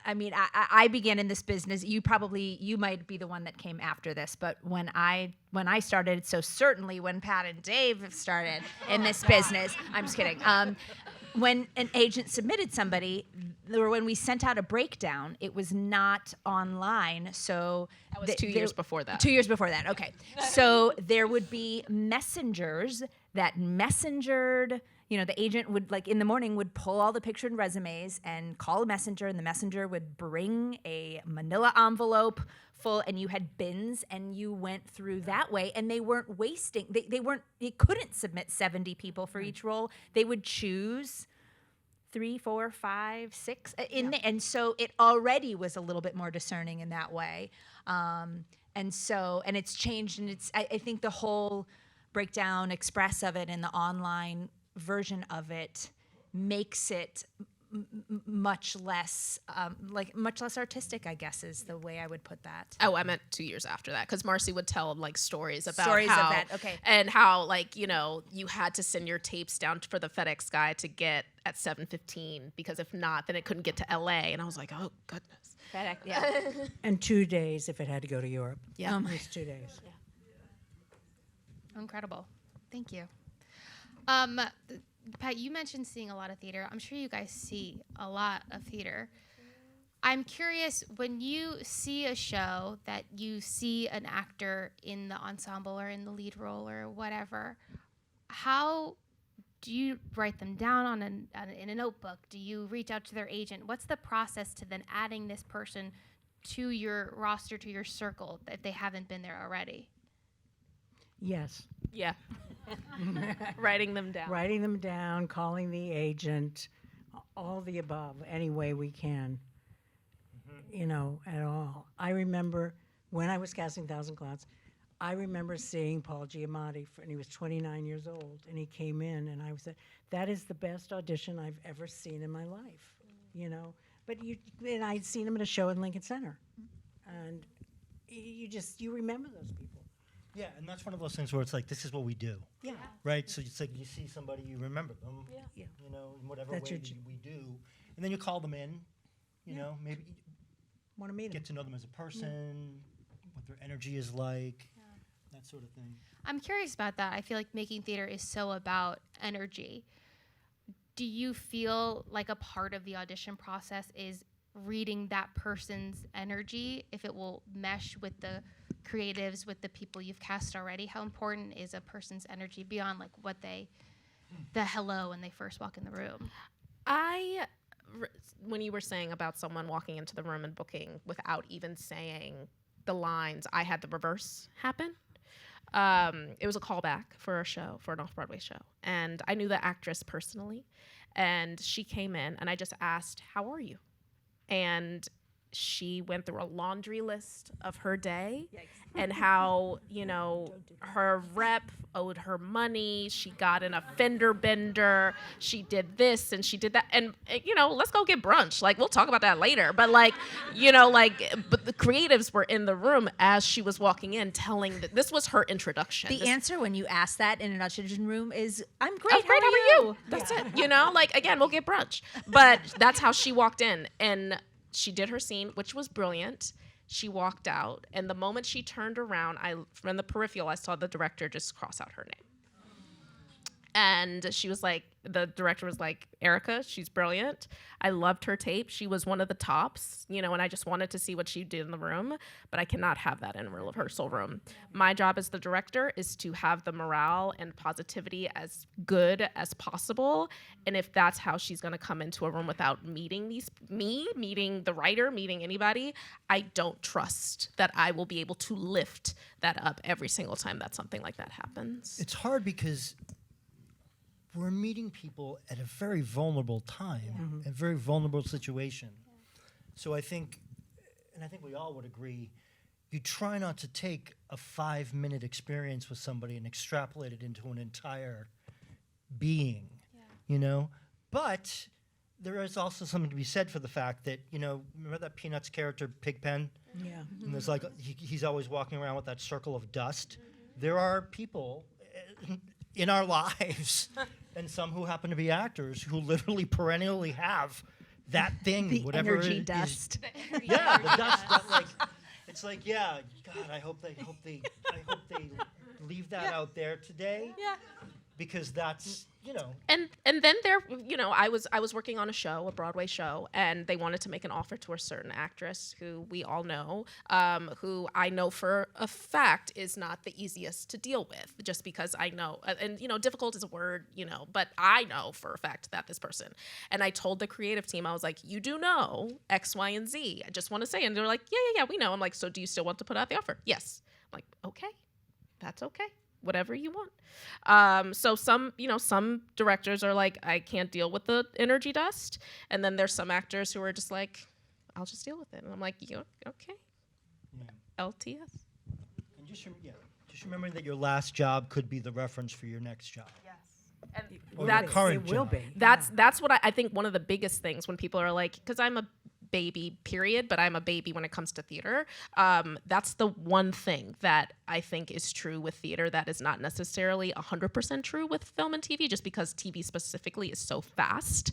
I began in this business. You might be the one that came after this, but when I started, so certainly when Pat and Dave started in this business, I'm just kidding. When an agent submitted somebody, or when we sent out a breakdown, it was not online. So That was 2 years before that. 2 years before that. Okay. So there would be messengers that messengered. You know, the agent would, like, in the morning would pull all the pictured resumes and call a messenger, and the messenger would bring a manila envelope full, and you had bins, and you went through that way, and they weren't wasting, they couldn't submit 70 people for each role. They would choose 3, 4, 5, 6 and so it already was a little bit more discerning in that way. And it's changed, and I think the whole breakdown express of it and the online version of it makes it much less artistic, I guess, is the way I would put that. Oh, I meant 2 years after that, because Marcy would tell like stories about Stories of how, that, okay. and how, like, you know, you had to send your tapes down for the FedEx guy to get at 7:15, because if not, then it couldn't get to LA. And I was like, oh goodness. FedEx, yeah. And 2 days if it had to go to Europe. Yeah. At least 2 days. Incredible. Thank you. Pat, you mentioned seeing a lot of theater. I'm sure you guys see a lot of theater. I'm curious, when you see a show that you see an actor in the ensemble or in the lead role or whatever, how do you write them down in a notebook? Do you reach out to their agent? What's the process to then adding this person to your roster, to your circle, if they haven't been there already? Yes. Yeah. Writing them down. Writing them down, calling the agent, all the above, any way we can, at all. I remember when I was casting Thousand Clowns, I remember seeing Paul Giamatti, and he was 29 years old, and he came in, and I said, that is the best audition I've ever seen in my life, But and I'd seen him at a show in Lincoln Center, and you remember those people. Yeah, and that's one of those things where it's like, this is what we do, Yeah. right? So it's like you see somebody, you remember them, Yeah. in whatever That's way your we do. And then you call them in, maybe Want to meet get him. to know them as a person, what their energy is like, that sort of thing. I'm curious about that. I feel like making theater is so about energy. Do you feel like a part of the audition process is reading that person's energy, if it will mesh with the creatives, with the people you've cast already? How important is a person's energy beyond like the hello when they first walk in the room? When you were saying about someone walking into the room and booking without even saying the lines, I had the reverse happen. It was a callback for an off-Broadway show. And I knew the actress personally. And she came in, and I just asked, how are you? And she went through a laundry list of her day. Yikes. And how, her rep owed her money. She got in a fender bender. She did this and she did that. And, let's go get brunch. Like, we'll talk about that later. But but the creatives were in the room as she was walking in telling that this was her introduction. The answer when you ask that in an audition room is, I'm great, how are you? That's it. Again, we'll get brunch. But that's how she walked in. And she did her scene, which was brilliant. She walked out, and the moment she turned around, from the peripheral, I saw the director just cross out her name. And she was like, the director was like, Erica, she's brilliant. I loved her tape. She was one of the tops, and I just wanted to see what she did in the room, but I cannot have that in a rehearsal room. My job as the director is to have the morale and positivity as good as possible. And if that's how she's going to come into a room without meeting meeting the writer, meeting anybody, I don't trust that I will be able to lift that up every single time that something like that happens. It's hard because we're meeting people at a very vulnerable time, a very vulnerable situation. So I think we all would agree, you try not to take a 5-minute experience with somebody and extrapolate it into an entire being, But there is also something to be said for the fact that, remember that Peanuts character, Pigpen? Yeah. And there's like, he's always walking around with that circle of dust. There are people in our lives, and some who happen to be actors, who literally perennially have that thing, The whatever energy it dust. is. Yeah, the dust. That, it's like, yeah, God, I hope they leave that out there today. Yeah. Because that's, And then there, I was working on a Broadway show, and they wanted to make an offer to a certain actress who we all know, who I know for a fact is not the easiest to deal with, just because I know, and difficult is a word, but I know for a fact that this person. And I told the creative team, I was like, you do know X, Y, and Z. I just want to say, and they're like, yeah, we know. I'm like, so do you still want to put out the offer? Yes. I'm like, okay, that's okay. Whatever you want. So some directors are like, I can't deal with the energy dust. And then there's some actors who are just like, I'll just deal with it. And I'm like, okay. Yeah. LTS. And just remember that your last job could be the reference for your next job. And Or that's, your current It will job. be. that's what I think one of the biggest things when people are like, because I'm a baby, period, but I'm a baby when it comes to theater. That's the one thing that I think is true with theater that is not necessarily 100% true with film and TV, just because TV specifically is so fast.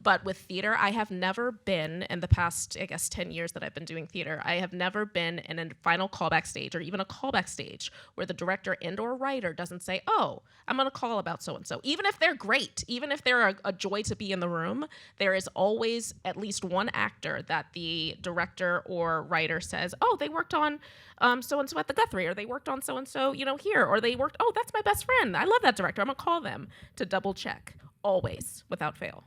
But with theater, I have never been, in the past, 10 years that I've been doing theater, I have never been in a final callback stage or even a callback stage where the director and or writer doesn't say, oh, I'm going to call about so-and-so. Even if they're great, even if they're a joy to be in the room, there is always at least one actor rare that the director or writer says, oh, they worked on so-and-so at the Guthrie, or they worked on so-and-so, here, or they worked, oh, that's my best friend. I love that director. I'm gonna call them to double check, always, without fail.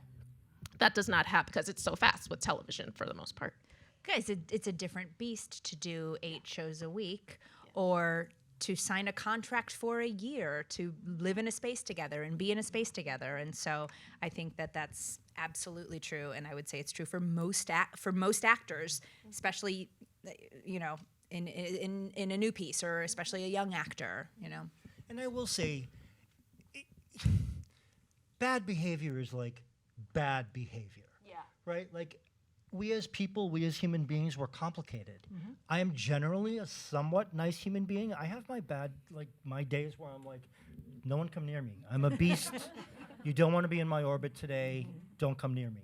That does not happen because it's so fast with television for the most part. Guys, it's a different beast to do 8 shows a week or to sign a contract for a year to live in a space together and be in a space together. And so I think that that's absolutely true. And I would say it's true for most actors, especially, in a new piece, or especially a young actor, And I will say, bad behavior is like bad behavior. Yeah. Right? Like, we as people, we as human beings, we're complicated. Mm-hmm. I am generally a somewhat nice human being. I have my days where I'm like, no one come near me. I'm a beast. You don't want to be in my orbit today. Don't come near me.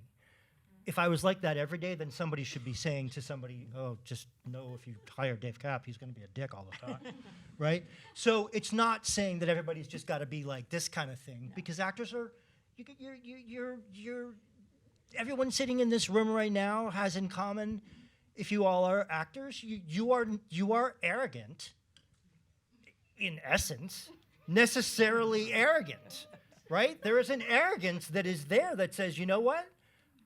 If I was like that every day, then somebody should be saying to somebody, oh, just know if you hire Dave Kapp, he's going to be a dick all the time, right? So it's not saying that everybody's just got to be like this kind of thing, because actors are, everyone sitting in this room right now has in common, if you all are actors, you are arrogant, in essence, necessarily arrogant, right? There is an arrogance that is there that says, you know what?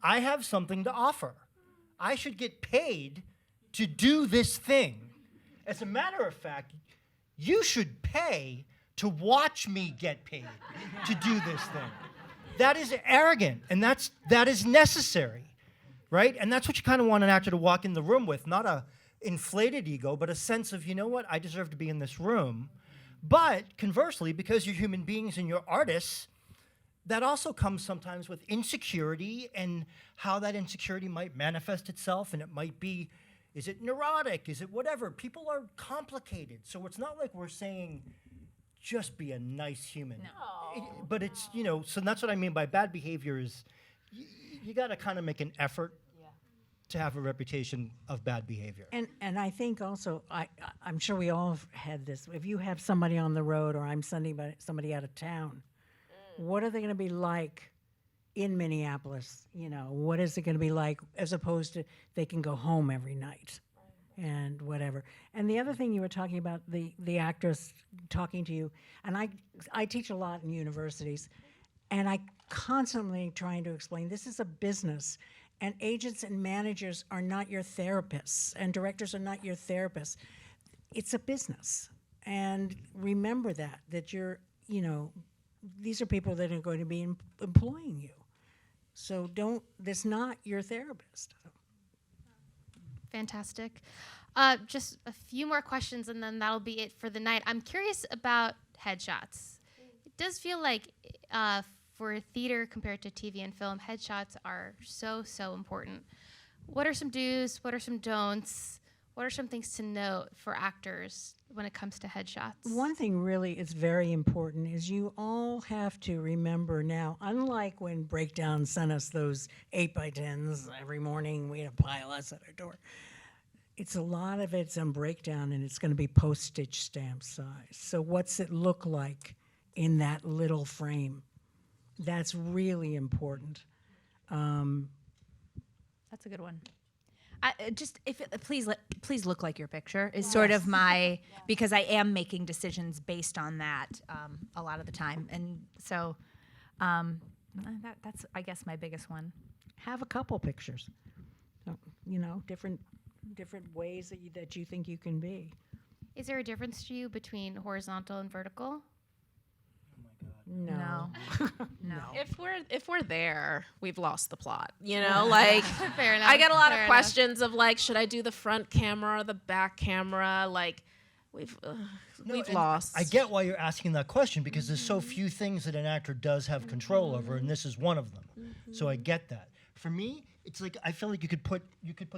I have something to offer. I should get paid to do this thing. As a matter of fact, you should pay to watch me get paid to do this thing. That is arrogant, and that is necessary, right? And that's what you kind of want an actor to walk in the room with, not a inflated ego, but a sense of, you know what, I deserve to be in this room. But conversely, because you're human beings and you're artists, that also comes sometimes with insecurity and how that insecurity might manifest itself, and it might be, is it neurotic, is it whatever? People are complicated, so it's not like we're saying, just be a nice human. No. But it's, so that's what I mean by bad behavior is you got to kind of make an effort to have a reputation of bad behavior. And I think also, I'm sure we all have had this. If you have somebody on the road, or I'm sending somebody out of town, what are they going to be like in Minneapolis? What is it going to be like, as opposed to they can go home every night and whatever. And the other thing you were talking about, the actress talking to you, and I teach a lot in universities, and I constantly trying to explain this is a business, and agents and managers are not your therapists, and directors are not your therapists. It's a business, and remember that you're, these are people that are going to be employing you. So that's not your therapist. Fantastic. Just a few more questions, and then that'll be it for the night. I'm curious about headshots. It does feel like for theater compared to TV and film, headshots are so important. What are some do's? What are some don'ts? What are some things to note for actors when it comes to headshots? One thing really is very important is you all have to remember now, unlike when Breakdown sent us those 8x10s every morning, we had a pile us at our door. It's a lot of it's on Breakdown, and it's going to be postage stamp size. So what's it look like in that little frame? That's really important. That's a good one. Please look like your picture is sort of my, because I am making decisions based on that a lot of the time, and so that's I guess my biggest one. Have a couple pictures, different ways that you think you can be. Is there a difference to you between horizontal and vertical? No. No. If we're there, we've lost the plot. Like Fair enough. I get a lot Fair of questions of like, should I do the front camera or the back camera? Like we've lost. I get why you're asking that question, because there's so few things that an actor does have control over, and this is one of them. So I get that. For me, it's like I feel like you could put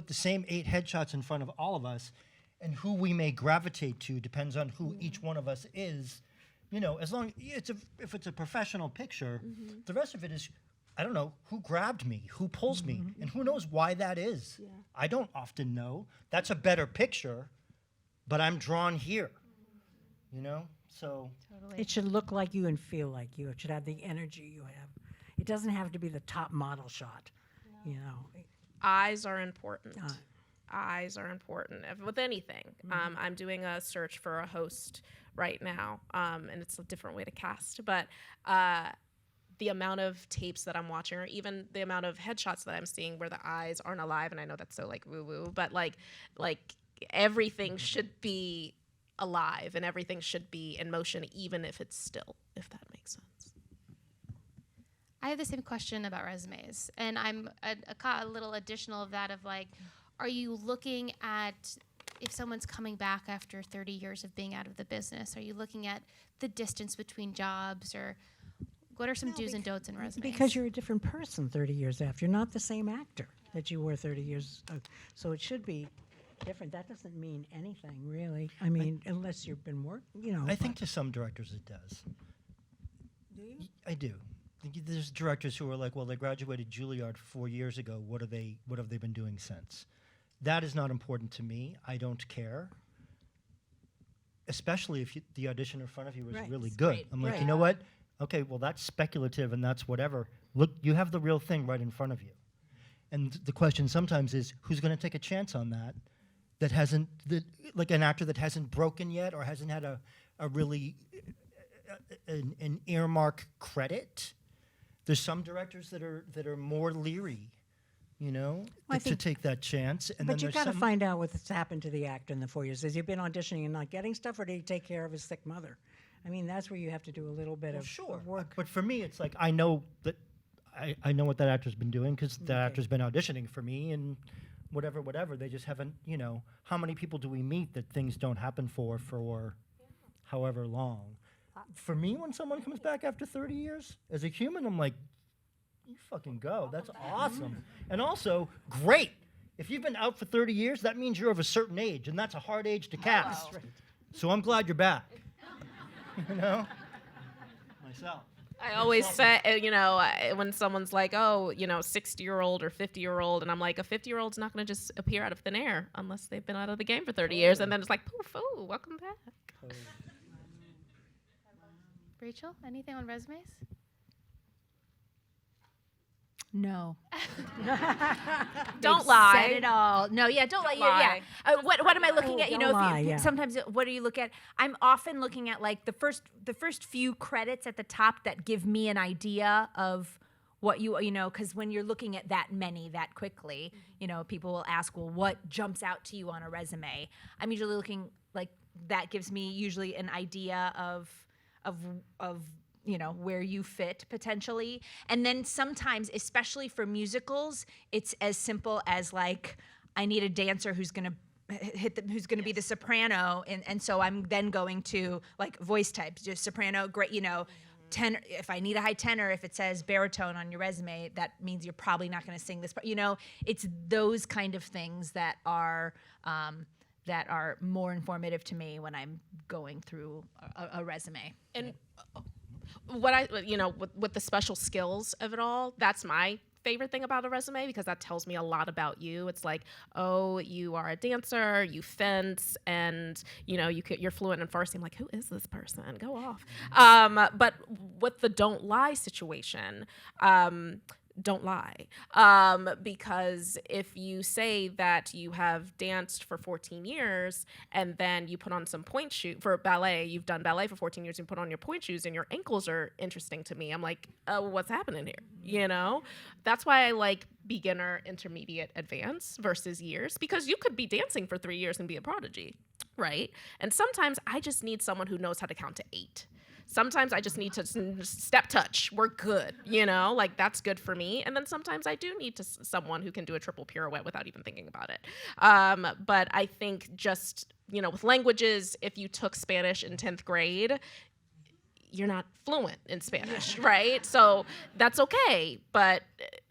the same 8 headshots in front of all of us, and who we may gravitate to depends on who each one of us is. As long if it's a professional picture, the rest of it is, I don't know, who grabbed me, who pulls me, and who knows why that is. Yeah. I don't often know. That's a better picture, but I'm drawn here. So Totally. It should look like you and feel like you. It should have the energy you have. It doesn't have to be the top model shot. eyes are important. Ah. Eyes are important with anything. I'm doing a search for a host right now, and it's a different way to cast, but the amount of tapes that I'm watching, or even the amount of headshots that I'm seeing where the eyes aren't alive, and I know that's so like woo woo, but like everything should be alive and everything should be in motion, even if it's still, if that makes sense. I have the same question about resumes, and I'm a little additional of that of like, are you looking at if someone's coming back after 30 years of being out of the business? Are you looking at the distance between jobs, or what are some do's and don'ts in resumes? Because you're a different person 30 years after. You're not the same actor that you were 30 years ago. So it should be different. That doesn't mean anything, really. I mean, unless you've been working, you know. I think to some directors it does. Do you? I do. There's directors who are like, well, they graduated Juilliard 4 years ago. What have they been doing since? That is not important to me. I don't care. Especially if the audition in front of you was Right. really It's good. great. I'm like, Right. you know what? Okay, well, that's speculative and that's whatever. Look, you have the real thing right in front of you. And the question sometimes is, who's going to take a chance on that? Like an actor that hasn't broken yet or hasn't had a really an earmark credit. There's some directors that are more leery, you know, I to think- take that chance. And But then you've there's got to some- find out what's happened to the actor in the 4 years. Has he been auditioning and not getting stuff, or did he take care of his sick mother? I mean, that's where you have to do a little bit Well, of sure. of work. But for me, it's like I know that I know what that actor's been doing because that Okay. actor's been auditioning for me and whatever. They just haven't, you know, how many people do we meet that things don't happen for however long? For me, when someone comes back after 30 years, as a human, I'm like, you fucking go. That's awesome. And also, great. If you've been out for 30 years, that means you're of a certain age, and that's a hard age to cast. So I'm glad you're back. You know? Myself. I always say, when someone's like, oh, 60-year-old or 50-year-old, and I'm like, a 50-year-old's not going to just appear out of thin air unless they've been out of the game for 30 years, and then it's like, poof, oh, welcome back. Rachel, anything on resumes? No. Don't They've lie. Said it all. No, yeah, don't lie. Don't Yeah, lie. yeah. What am I looking Oh, at? You don't know, lie, if you, yeah. sometimes what do you look at? I'm often looking at like the first few credits at the top that give me an idea of what you know, because when you're looking at that many that quickly, you know, people will ask, well, what jumps out to you on a resume? I'm usually looking like that gives me usually an idea of you know, where you fit potentially. And then sometimes, especially for musicals, it's as simple as like, I need a dancer who's gonna who's gonna be the soprano, and so I'm then going to like voice types, just soprano, great, you know, tenor. If I need a high tenor, if it says baritone on your resume, that means you're probably not gonna sing this part. You know, it's those kind of things that are more informative to me when I'm going through a resume. And what with the special skills of it all, that's my favorite thing about a resume, because that tells me a lot about you. It's like, oh, you are a dancer, you fence, and you're fluent in Farsi. I'm like, who is this person? Go off. But with the don't lie situation, don't lie. Because if you say that you have danced for 14 years and then you put on some point shoes for ballet, you've done ballet for 14 years and put on your point shoes and your ankles are interesting to me, I'm like, what's happening here? You know? That's why I like beginner, intermediate, advanced versus years, because you could be dancing for 3 years and be a prodigy, right? And sometimes I just need someone who knows how to count to 8. Sometimes I just need to step touch. We're good, like that's good for me. And then sometimes I do need someone who can do a triple pirouette without even thinking about it. But I think just, with languages, if you took Spanish in 10th grade, you're not fluent in Spanish, right? So that's okay. But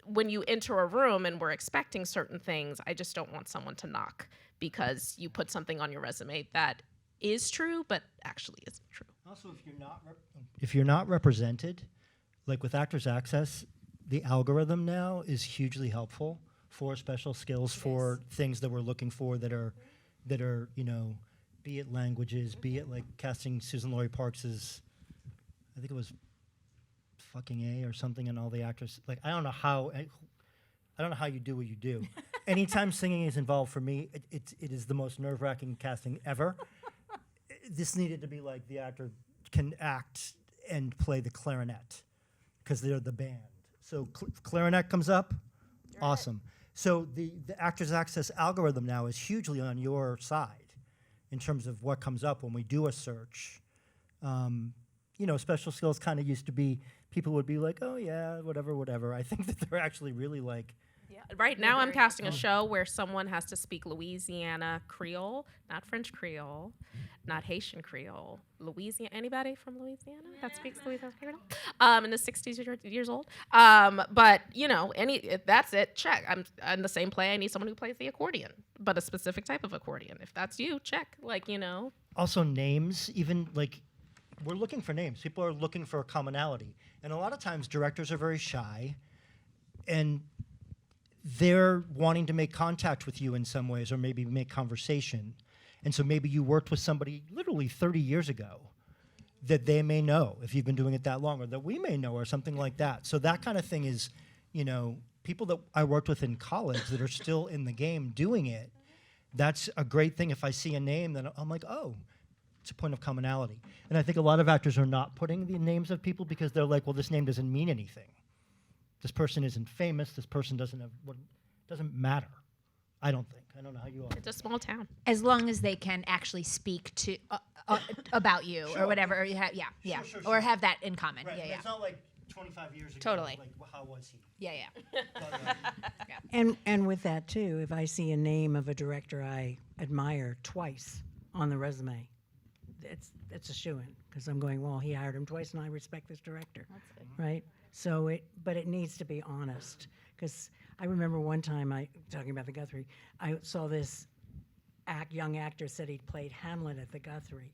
when you enter a room and we're expecting certain things, I just don't want someone to knock because you put something on your resume that is true, but actually isn't true. Also, if you're not represented, like with Actors Access, the algorithm now is hugely helpful for special skills, for things that we're looking for that are, be it languages, be it like casting Susan Laurie Parks as, I think it was fucking A or something, and all the actors, like, I don't know how, I don't know how you do what you do. Anytime singing is involved for me, it is the most nerve-wracking casting ever. This needed to be like the actor can act and play the clarinet because they're the band. So clarinet comes up, awesome. So the Actors Access algorithm now is hugely on your side in terms of what comes up when we do a search. You know, special skills kind of used to be, people would be like, oh yeah, whatever. I think that they're actually really like, Right now, I'm casting a show where someone has to speak Louisiana Creole, not French Creole, not Haitian Creole. Louisiana, anybody from Louisiana that speaks Louisiana Creole? In the 60s years old. But you know, that's it. Check. I'm in the same play. I need someone who plays the accordion, but a specific type of accordion. If that's you, check. Like, you know. also names, even like, we're looking for names. People are looking for a commonality. And a lot of times directors are very shy and they're wanting to make contact with you in some ways or maybe make conversation. And so maybe you worked with somebody literally 30 years ago that they may know if you've been doing it that long, or that we may know, or something like that. So that kind of thing is, you know, people that I worked with in college that are still in the game doing it, that's a great thing. If I see a name, then I'm like, oh, it's a point of commonality. And I think a lot of actors are not putting the names of people because they're like, well, this name doesn't mean anything. This person isn't famous. This person doesn't have what doesn't matter. I don't think. I don't know how you are. It's a small town. As long as they can actually speak to about you Sure. or whatever, or Sure, or have that in common. Right. Yeah. It's not like 25 years ago. Totally. Like, well, how was he? Yeah. But, And with that too, if I see a name of a director I admire twice on the resume, it's a shoo-in because I'm going, well, he hired him twice, and I respect this director, right? So but it needs to be honest, because I remember one time talking about the Guthrie, I saw this young actor said he played Hamlet at the Guthrie.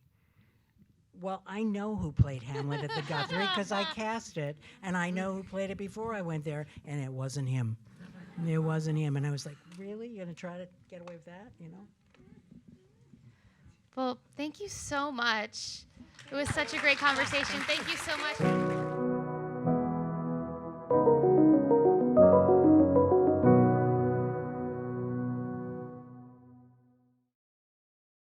Well, I know who played Hamlet at the Guthrie because I cast it, and I know who played it before I went there, and it wasn't him. It wasn't him, and I was like, really? You're gonna try to get away with that, you know? Well, thank you so much. It was such a great conversation. Thank you so much.